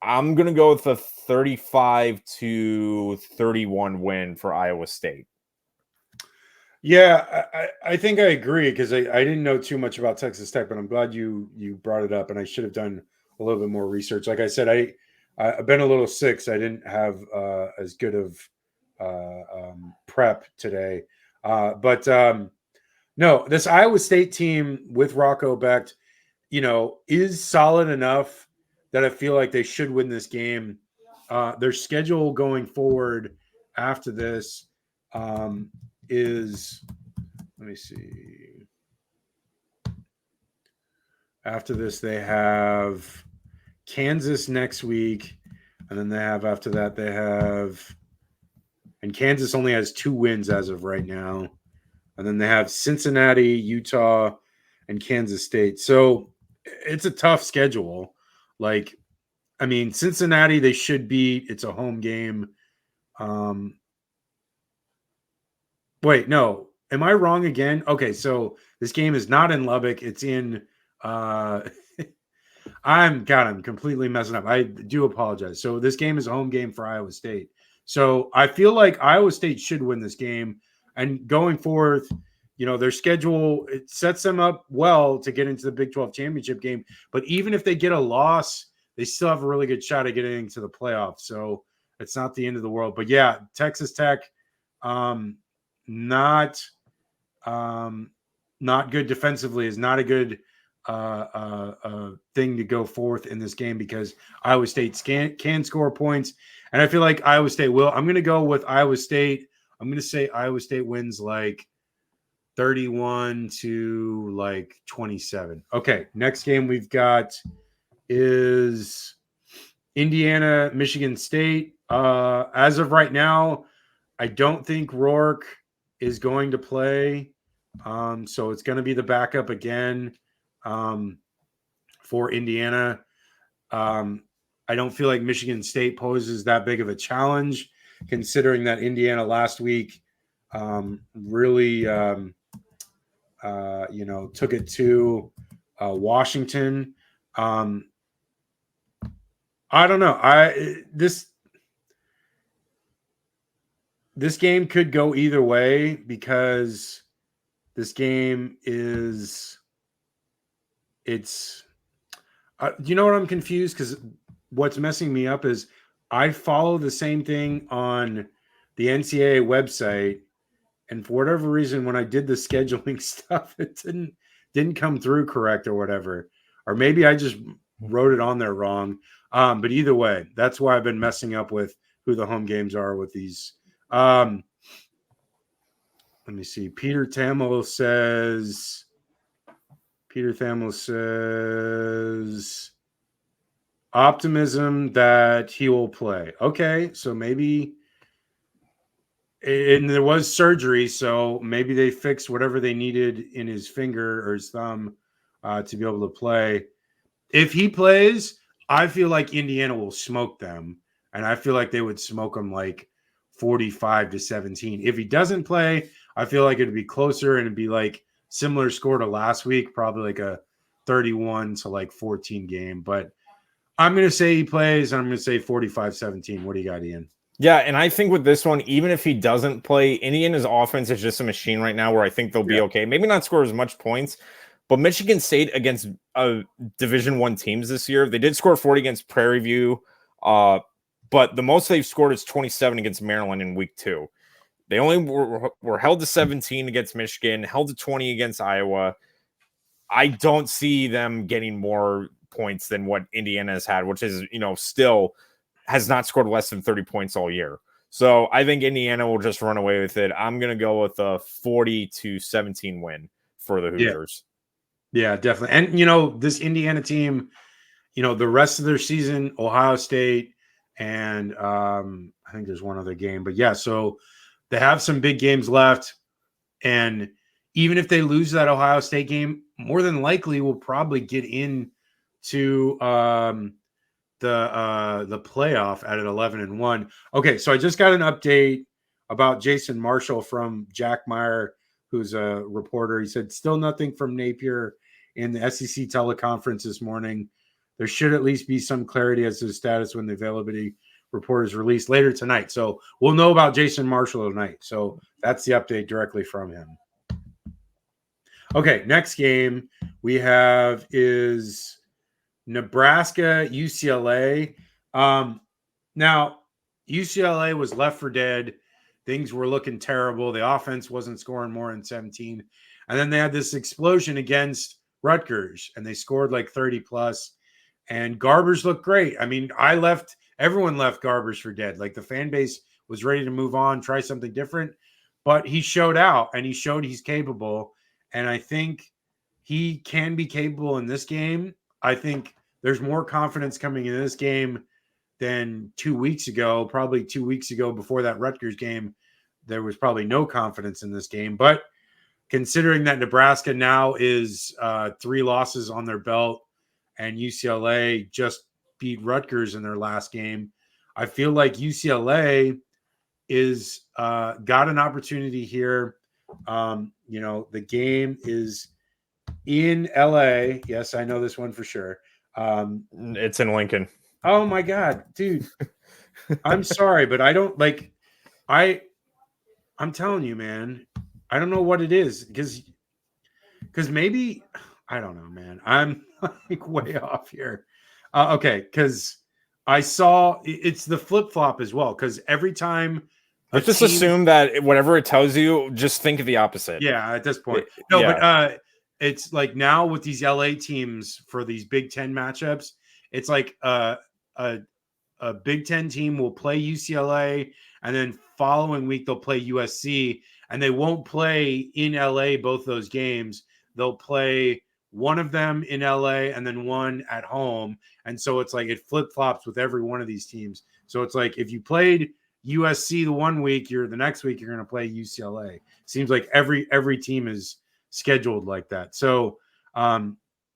I'm going to go with a 35-31 win for Iowa State. Yeah, I think I agree because I didn't know too much about Texas Tech, but I'm glad you brought it up, and I should have done a little bit more research. Like I said, I've been a little sick, so I didn't have as good of prep today. But no, this Iowa State team with Rocco Becht, is solid enough that I feel like they should win this game. Their schedule going forward after this is, let me see. After this, they have Kansas next week, and then after that, and Kansas only has 2 wins as of right now. And then they have Cincinnati, Utah, and Kansas State. So it's a tough schedule. Like, I mean, Cincinnati, they should beat. It's a home game. Wait, no. Am I wrong again? Okay, so this game is not in Lubbock. It's in I'm completely messing up. I do apologize. So this game is a home game for Iowa State. So I feel like Iowa State should win this game. And going forth, their schedule, it sets them up well to get into the Big 12 championship game. But even if they get a loss, they still have a really good shot at getting into the playoffs. So it's not the end of the world. But yeah, Texas Tech, not good defensively, is not a good thing to go forth in this game because Iowa State can score points. And I feel like Iowa State will. I'm going to go with Iowa State. I'm going to say Iowa State wins like 31-27. Okay, next game we've got is Indiana, Michigan State. As of right now, I don't think Rourke is going to play. So it's going to be the backup again for Indiana. I don't feel like Michigan State poses that big of a challenge, considering that Indiana last week really, took it to Washington. I don't know. This game could go either way because this game is you know what, I'm confused because what's messing me up is I follow the same thing on the NCAA website, and for whatever reason, when I did the scheduling stuff, it didn't come through correct or whatever, or maybe I just wrote it on there wrong. But either way, that's why I've been messing up with who the home games are with these. Let me see. Peter Thamel says optimism that he will play. Okay, so maybe, and there was surgery, so maybe they fixed whatever they needed in his finger or his thumb to be able to play. If he plays, I feel like Indiana will smoke them, and I feel like they would smoke them like 45-17. If he doesn't play, I feel like it'd be closer and it'd be like similar score to last week, probably like a 31-14 game. But I'm going to say he plays, and I'm going to say 45-17. What do you got, Ian? Yeah, and I think with this one, even if he doesn't play, Indiana's offense is just a machine right now where I think they'll be okay. Maybe not score as much points, but Michigan State against Division I teams this year, they did score 40 against Prairie View, but the most they've scored is 27 against Maryland in week 2. They only were held to 17 against Michigan, held to 20 against Iowa. I don't see them getting more points than what Indiana has had, which is, still has not scored less than 30 points all year. So I think Indiana will just run away with it. I'm going to go with a 40-17 win for the Hoosiers. Yeah, definitely. And, this Indiana team, the rest of their season, Ohio State, and I think there's one other game, but yeah, so they have some big games left, and even if they lose that Ohio State game, more than likely will probably get into the playoff at 11-1. Okay, so I just got an update about Jason Marshall from Jack Meyer, who's a reporter. He said still nothing from Napier in the SEC teleconference this morning. There should at least be some clarity as to the status when the availability report is released later tonight. So we'll know about Jason Marshall tonight. So that's the update directly from him. Okay, next game we have is Nebraska, UCLA. Now, UCLA was left for dead. Things were looking terrible. The offense wasn't scoring more than 17. And then they had this explosion against Rutgers, and they scored like 30 plus. And Garbers looked great. I mean, everyone left Garbers for dead. Like the fan base was ready to move on, try something different. But he showed out, and he showed he's capable. And I think he can be capable in this game. I think there's more confidence coming in this game than 2 weeks ago. Probably 2 weeks ago before that Rutgers game, there was probably no confidence in this game. But considering that Nebraska now is 3 losses on their belt and UCLA just beat Rutgers in their last game, I feel like UCLA is got an opportunity here. The game is in LA. Yes, I know this one for sure. It's in Lincoln. Oh my God, dude. I'm sorry, but I don't like I'm telling you, man, I don't know what it is because maybe I don't know, man. I'm like way off here. Okay, because I saw it's the flip-flop as well, because every time let's just assume that whatever it tells you, just think of the opposite. Yeah, at this point. But it's like now with these LA teams for these Big Ten matchups, it's like a Big Ten team will play UCLA, and then following week they'll play USC, and they won't play in LA both those games. They'll play one of them in LA and then one at home. And so it's like it flip-flops with every one of these teams. So it's like if you played USC the one week, the next week you're going to play UCLA. Seems like every team is scheduled like that. So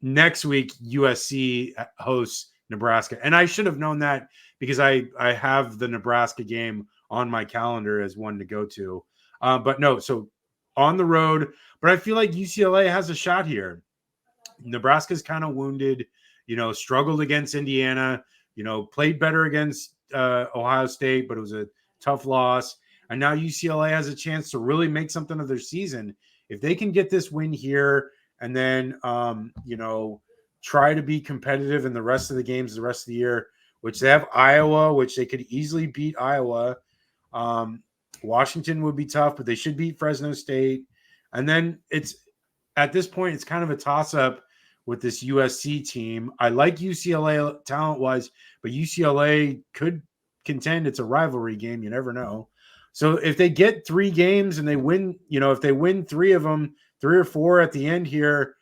next week USC hosts Nebraska, and I should have known that because I have the Nebraska game on my calendar as one to go to. But no, so on the road. But I feel like UCLA has a shot here. Nebraska's kind of wounded, struggled against Indiana, played better against Ohio State, but it was a tough loss. And now UCLA has a chance to really make something of their season. If they can get this win here and then, try to be competitive in the rest of the games, the rest of the year, which they have Iowa, which they could easily beat Iowa. Washington would be tough, but they should beat Fresno State. And then at this point, it's kind of a toss-up with this USC team. I like UCLA talent-wise, but UCLA could contend. It's a rivalry game. You never know. So if they get 3 games and they win, if they win 3 of them, 3 or 4 at the end here,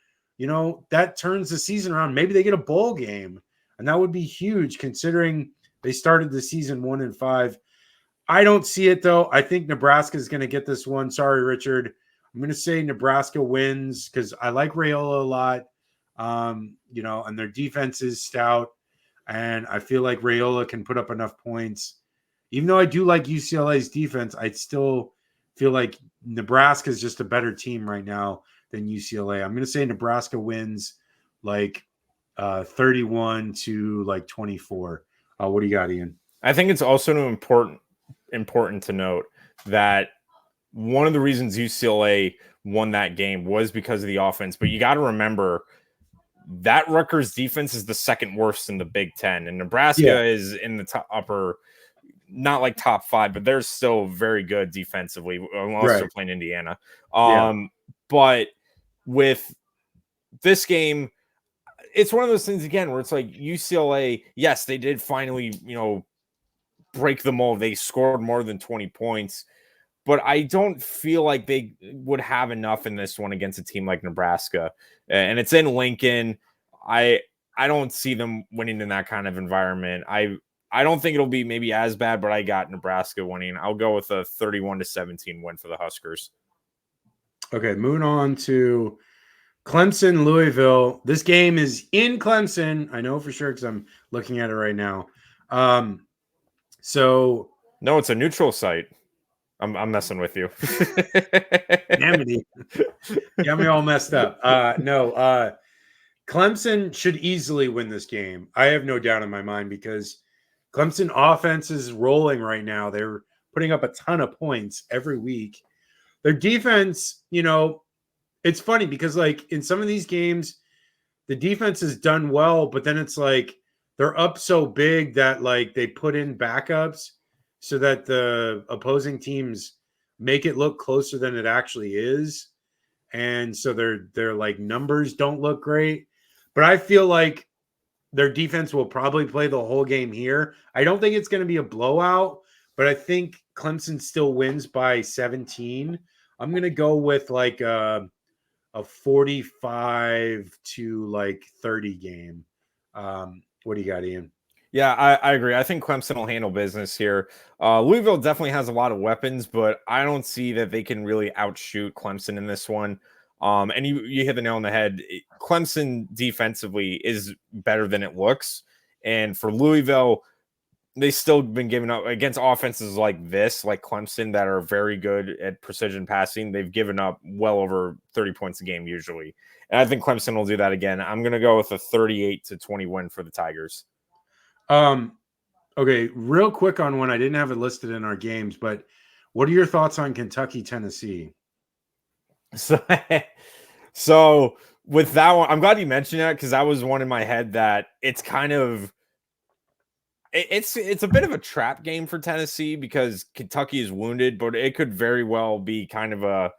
that turns the season around. Maybe they get a bowl game, and that would be huge considering they started the season 1-5. I don't see it, though. I think Nebraska is going to get this one. Sorry, Richard. I'm going to say Nebraska wins because I like Raiola a lot, and their defense is stout, and I feel like Raiola can put up enough points. Even though I do like UCLA's defense, I still feel like Nebraska is just a better team right now than UCLA. I'm going to say Nebraska wins like 31 to like 24. What do you got, Ian? I think it's also important to note that one of the reasons UCLA won that game was because of the offense, but you got to remember that Rutgers defense is the second worst in the Big Ten, and Nebraska is in the upper, not like top 5, but they're still very good defensively, unless they're playing Indiana. But with this game, it's one of those things again where it's like UCLA, yes, they did finally, break the mold. They scored more than 20 points, but I don't feel like they would have enough in this one against a team like Nebraska. And it's in Lincoln. I I don't see them winning in that kind of environment. I don't think it'll be maybe as bad, but I got Nebraska winning. I'll go with a 31-17 win for the Huskers. Okay, moving on to Clemson, Louisville. This game is in Clemson. I know for sure because I'm looking at it right now. So no, it's a neutral site. I'm messing with you. Damn it. Got me all messed up. No, Clemson should easily win this game. I have no doubt in my mind because Clemson offense is rolling right now. They're putting up a ton of points every week. Their defense, it's funny because like in some of these games, the defense has done well, but then it's like they're up so big that like they put in backups so that the opposing teams make it look closer than it actually is. And so their like numbers don't look great. But I feel like their defense will probably play the whole game here. I don't think it's going to be a blowout, but I think Clemson still wins by 17. I'm going to go with like a 45 to like 30 game. What do you got, Ian? Yeah, I agree. I think Clemson will handle business here. Louisville definitely has a lot of weapons, but I don't see that they can really outshoot Clemson in this one. And you hit the nail on the head. Clemson defensively is better than it looks. And for Louisville, they still been giving up against offenses like this, like Clemson, that are very good at precision passing. They've given up well over 30 points a game usually. And I think Clemson will do that again. I'm going to go with a 38-20 win for the Tigers. Okay, real quick on one. I didn't have it listed in our games, but what are your thoughts on Kentucky, Tennessee? So with that one, I'm glad you mentioned that because that was one in my head that it's kind of it's a bit of a trap game for Tennessee because Kentucky is wounded, but it could very well be kind of a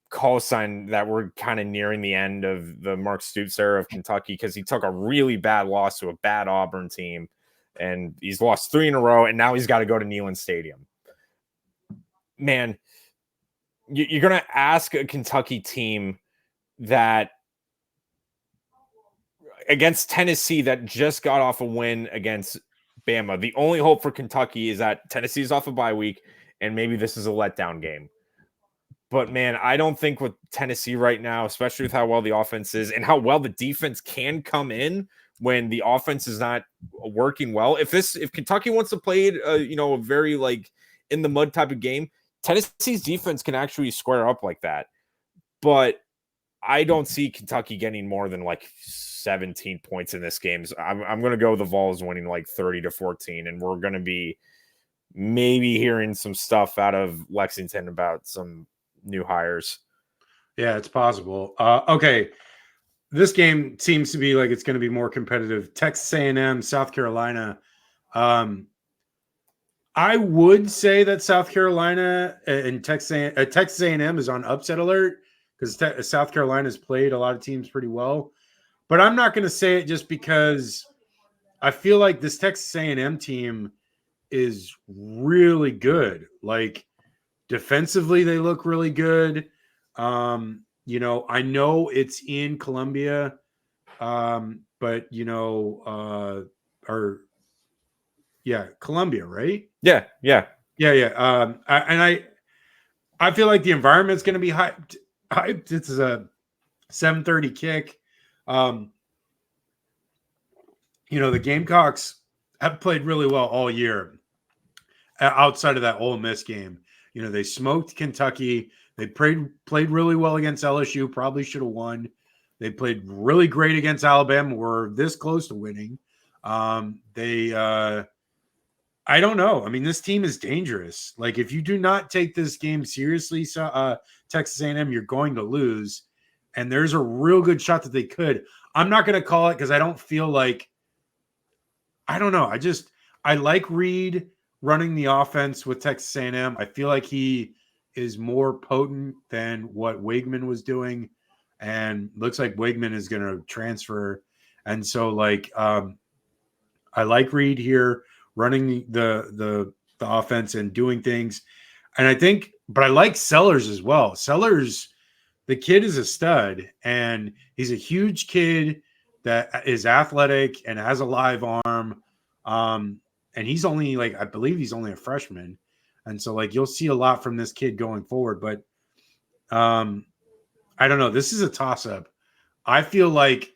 call sign that we're kind of nearing the end of the Mark Stoops era of Kentucky because he took a really bad loss to a bad Auburn team, and he's lost 3 in a row, and now he's got to go to Neyland Stadium. Man, you're going to ask a Kentucky team that against Tennessee that just got off a win against Bama. The only hope for Kentucky is that Tennessee's off a bye week, and maybe this is a letdown game. But, man, I don't think with Tennessee right now, especially with how well the offense is and how well the defense can come in when the offense is not working well. If Kentucky wants to play it, a very like in the mud type of game, Tennessee's defense can actually square up like that. But I don't see Kentucky getting more than like 17 points in this game. So I'm going to go the Vols winning like 30-14, and we're going to be maybe hearing some stuff out of Lexington about some new hires. Yeah, it's possible. Okay, this game seems to be like it's going to be more competitive. Texas A&M, South Carolina. I would say that South Carolina and Texas A&M is on upset alert because South Carolina's played a lot of teams pretty well. But I'm not going to say it just because I feel like this Texas A&M team is really good. Like defensively, they look really good. I know it's in Columbia, but Columbia, right? Yeah. I feel like the environment's going to be hyped. It's a 7:30 kick. The Gamecocks have played really well all year outside of that Ole Miss game. They smoked Kentucky. They played really well against LSU, probably should have won. They played really great against Alabama. Were this close to winning. I don't know. I mean, this team is dangerous. Like, if you do not take this game seriously, Texas A&M, you're going to lose. And there's a real good shot that they could. I'm not going to call it because I don't feel like – I don't know. I like Reed running the offense with Texas A&M. I feel like he is more potent than what Weigman was doing. And looks like Weigman is going to transfer. And so, I like Reed here running the offense and doing things. And I like Sellers as well. Sellers, the kid is a stud, and he's a huge kid. that is athletic and has a live arm. And he's only I believe he's only a freshman. And so you'll see a lot from this kid going forward. But I don't know. This is a toss up. I feel like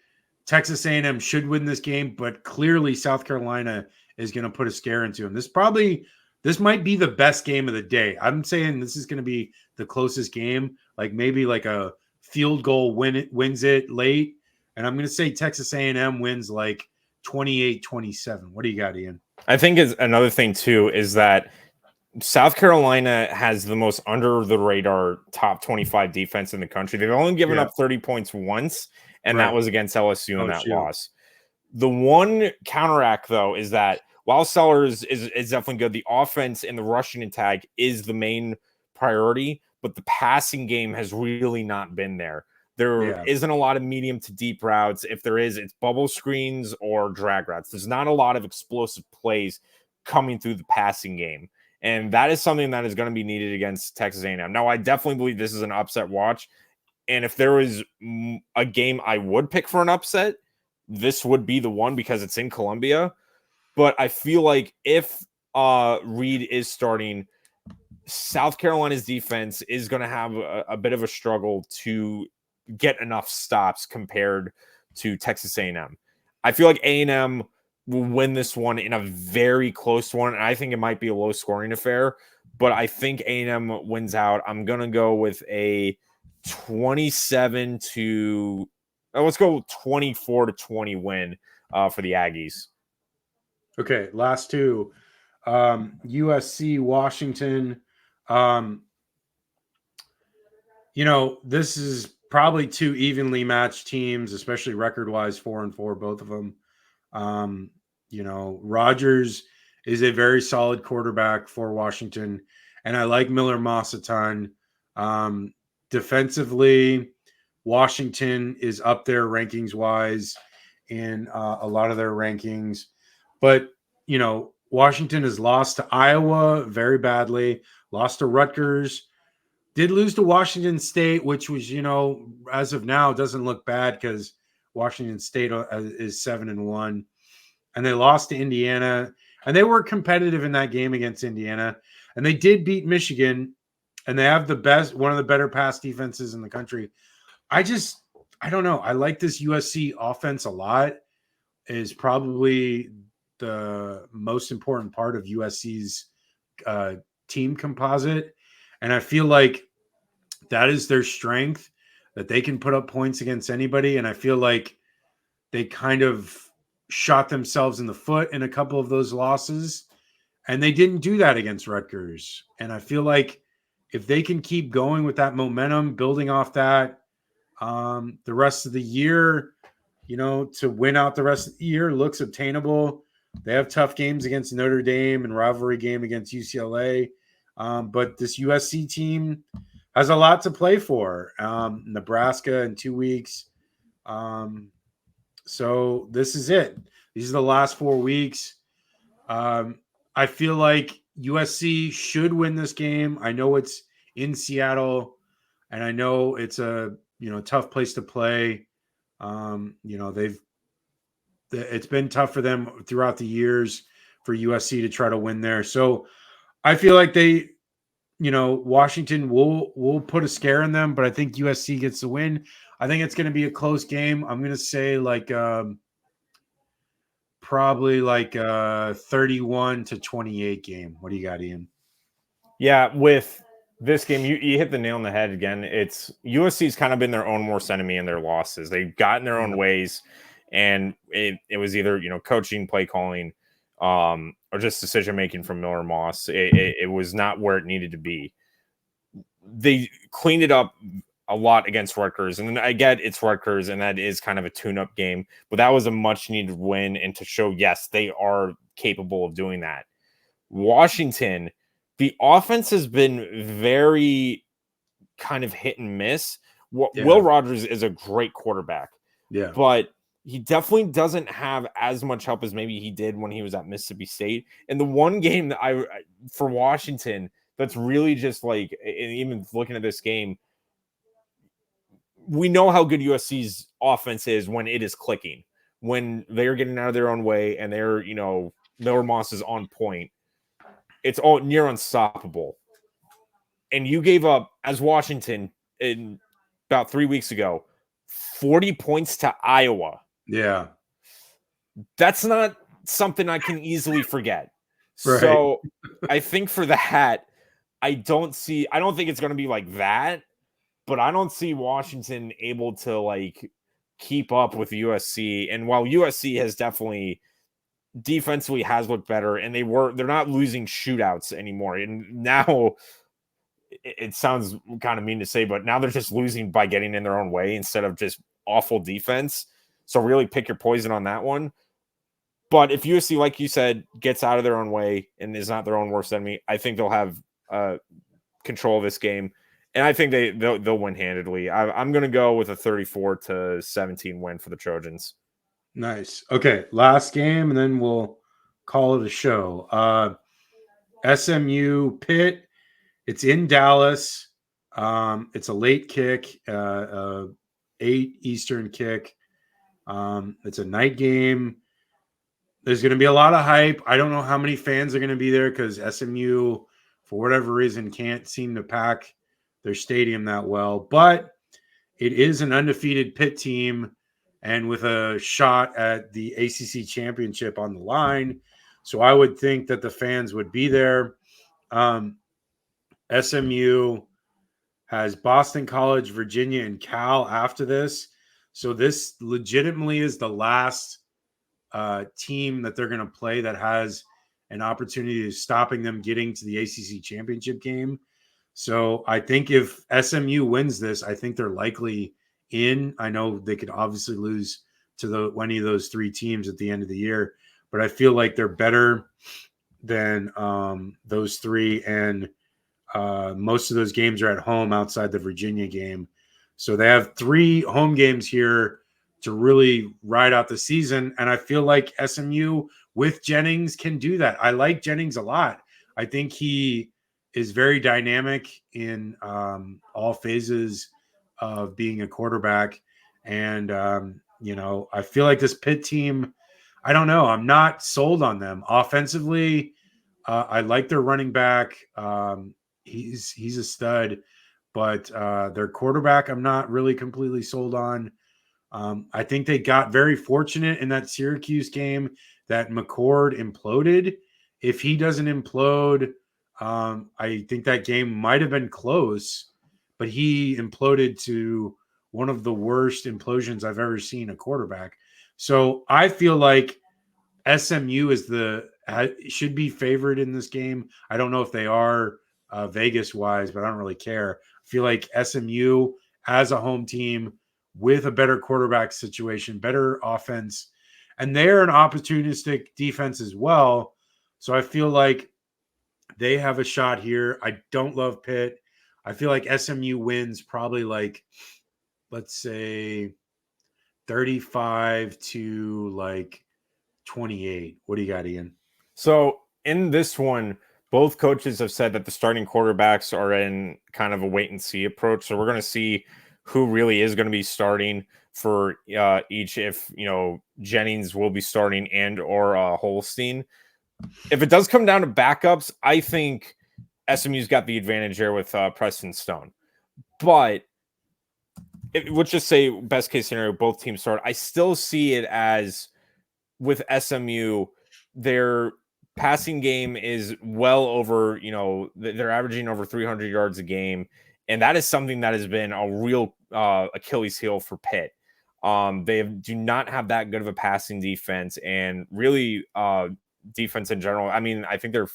Texas A&M should win this game, but clearly South Carolina is going to put a scare into him. This might be the best game of the day. I'm saying this is going to be the closest game, maybe a field goal wins it late. And I'm going to say Texas A&M wins 28-27. What do you got, Ian? I think is another thing too is that South Carolina has the most under the radar top 25 defense in the country. They've only given up 30 points once, and that was against LSU in that loss. The one counteract, though, is that while Sellers is definitely good, the offense and the rushing attack is the main priority, but the passing game has really not been there. There isn't a lot of medium to deep routes. If there is, it's bubble screens or drag routes. There's not a lot of explosive plays coming through the passing game. And that is something that is going to be needed against Texas A&M. Now, I definitely believe this is an upset watch. And if there was a game I would pick for an upset, this would be the one because it's in Columbia. But I feel like if Reed is starting, South Carolina's defense is going to have a bit of a struggle to get enough stops compared to Texas A&M. I feel like A&M will win this one in a very close one. And I think it might be a low scoring affair, but I think A&M wins out. I'm going to go with a 27 to let's go 24-20 win for the Aggies. Okay. Last two, USC, Washington. This is probably two evenly matched teams, especially record-wise, 4-4, both of them. Rodgers is a very solid quarterback for Washington, and I like Miller Moss a ton. Defensively, Washington is up there rankings-wise in a lot of their rankings. But, Washington has lost to Iowa very badly, lost to Rutgers, did lose to Washington State, which was, as of now, doesn't look bad because Washington State is 7-1, and they lost to Indiana, and they were competitive in that game against Indiana, and they did beat Michigan, and they have one of the better pass defenses in the country. I don't know. I like this USC offense a lot. It is probably the most important part of USC's team composite. And I feel like that is their strength, that they can put up points against anybody. And I feel like they kind of shot themselves in the foot in a couple of those losses. And they didn't do that against Rutgers. And I feel like if they can keep going with that momentum, building off that, the rest of the year, to win out the rest of the year looks obtainable. They have tough games against Notre Dame and rivalry game against UCLA. But this USC team has a lot to play for. Nebraska in 2 weeks. So this is it. These are the last 4 weeks. I feel like USC should win this game. I know it's in Seattle, and I know it's a tough place to play. It's been tough for them throughout the years for USC to try to win there. So I feel like Washington will put a scare in them, but I think USC gets the win. I think it's going to be a close game. I'm going to say probably 31-28 game. What do you got, Ian? Yeah, with this game, you hit the nail on the head again. It's USC's kind of been their own worst enemy in their losses. They've gotten their own ways, and it was either coaching, play calling, or just decision making from Miller Moss. It was not where it needed to be. They cleaned it up a lot against Rutgers, and then I get it's Rutgers, and that is kind of a tune-up game, but that was a much-needed win, and to show yes, they are capable of doing that. Washington, the offense has been very kind of hit and miss. Will Rogers is a great quarterback, but he definitely doesn't have as much help as maybe he did when he was at Mississippi State. And the one game that for Washington, that's really just even looking at this game, we know how good USC's offense is when it is clicking. when they're getting out of their own way and they're, Miller Moss is on point, it's all near unstoppable. And you gave up, as Washington, in about 3 weeks ago, 40 points to Iowa. Yeah. That's not something I can easily forget. Right. So I think for that, I don't think it's going to be like that, but I don't see Washington able to like keep up with USC. And while USC has definitely defensively has looked better, and they're not losing shootouts anymore. And now it sounds kind of mean to say, but now they're just losing by getting in their own way instead of just awful defense. So really pick your poison on that one. But if USC, like you said, gets out of their own way and is not their own worst enemy, I think they'll have control of this game. And I think they'll win handedly. I'm going to go with a 34-17 win for the Trojans. Nice. Okay, last game, and then we'll call it a show. SMU Pitt. It's in Dallas. It's a late kick, 8 Eastern kick. It's a night game. There's going to be a lot of hype. I don't know how many fans are going to be there because SMU, for whatever reason, can't seem to pack their stadium that well. But it is an undefeated Pitt team and with a shot at the ACC championship on the line. So I would think that the fans would be there. SMU has Boston College, Virginia, and Cal after this. So this legitimately is the last team that they're going to play that has an opportunity of stopping them getting to the ACC championship game. So I think if SMU wins this, I think they're likely in. I know they could obviously lose to any of those 3 teams at the end of the year, but I feel like they're better than those 3. And most of those games are at home outside the Virginia game. So they have 3 home games here to really ride out the season. And I feel like SMU with Jennings can do that. I like Jennings a lot. I think he is very dynamic in all phases of being a quarterback. And, I feel like this Pitt team, I don't know. I'm not sold on them. Offensively, I like their running back. He's a stud, but their quarterback, I'm not really completely sold on. I think they got very fortunate in that Syracuse game that McCord imploded. If he doesn't implode, I think that game might have been close, but he imploded to one of the worst implosions I've ever seen a quarterback. So I feel like SMU should be favored in this game. I don't know if they are Vegas wise, but I don't really care. I feel like SMU as a home team with a better quarterback situation, better offense, and they're an opportunistic defense as well. So I feel like they have a shot here. I don't love Pitt. I feel like SMU wins probably like, let's say 35 to like 28. What do you got, Ian? So in this one, both coaches have said that the starting quarterbacks are in kind of a wait and see approach. So we're going to see who really is going to be starting for each, if, Jennings will be starting and or Holstein. If it does come down to backups, I think SMU's got the advantage here with Preston Stone. But let's just say best case scenario, both teams start. I still see it as with SMU, their passing game is well over, they're averaging over 300 yards a game. And that is something that has been a real Achilles heel for Pitt. They do not have that good of a passing defense, and really defense in general. I mean, I think they're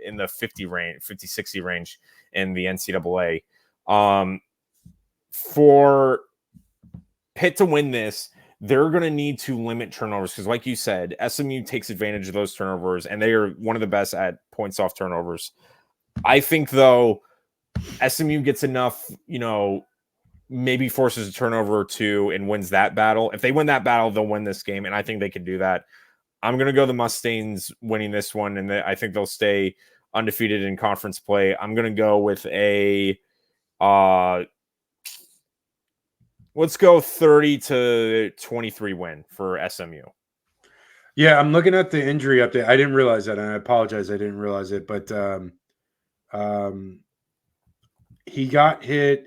in the 50, 60 range in the NCAA. For Pitt to win this, they're going to need to limit turnovers because, like you said, SMU takes advantage of those turnovers, and they are one of the best at points off turnovers. I think, though, SMU gets enough, maybe forces a turnover or 2 and wins that battle. If they win that battle, they'll win this game, and I think they can do that. I'm going to go the Mustangs winning this one, and I think they'll stay undefeated in conference play. I'm going to go with a Let's go 30-23 win for SMU. Yeah, I'm looking at the injury update. I didn't realize that, and I apologize. I didn't realize it, but he got hit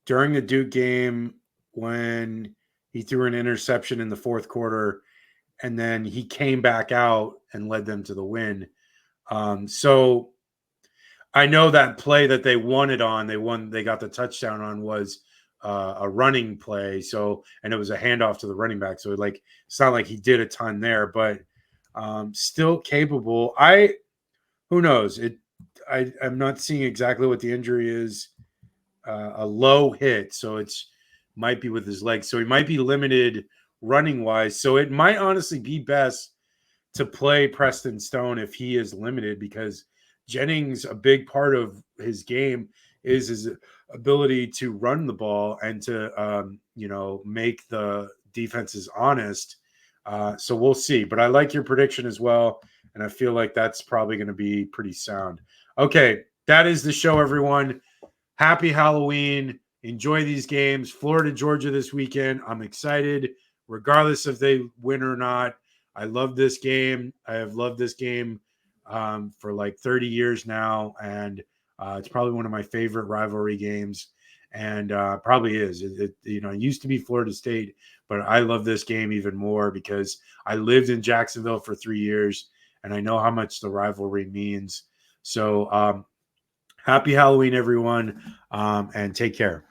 during the Duke game when he threw an interception in the fourth quarter, and then he came back out and led them to the win. So I know that play that they won it on, they got the touchdown on was a running play. So, and it was a handoff to the running back. So it's not like he did a ton there, but still capable. Who knows? I'm not seeing exactly what the injury is. A low hit, so it's might be with his legs. So he might be limited running wise. So it might honestly be best to play Preston Stone if he is limited, because Jennings, a big part of his game is his ability to run the ball and to make the defenses honest. So we'll see. But I like your prediction as well, and I feel like that's probably going to be pretty sound. Okay, that is the show, everyone. Happy Halloween. Enjoy these games. Florida, Georgia this weekend. I'm excited, regardless if they win or not. I love this game. I have loved this game for like 30 years now, and it's probably one of my favorite rivalry games, and probably is. It used to be Florida State, but I love this game even more because I lived in Jacksonville for 3 years, and I know how much the rivalry means. So happy Halloween, everyone, and take care.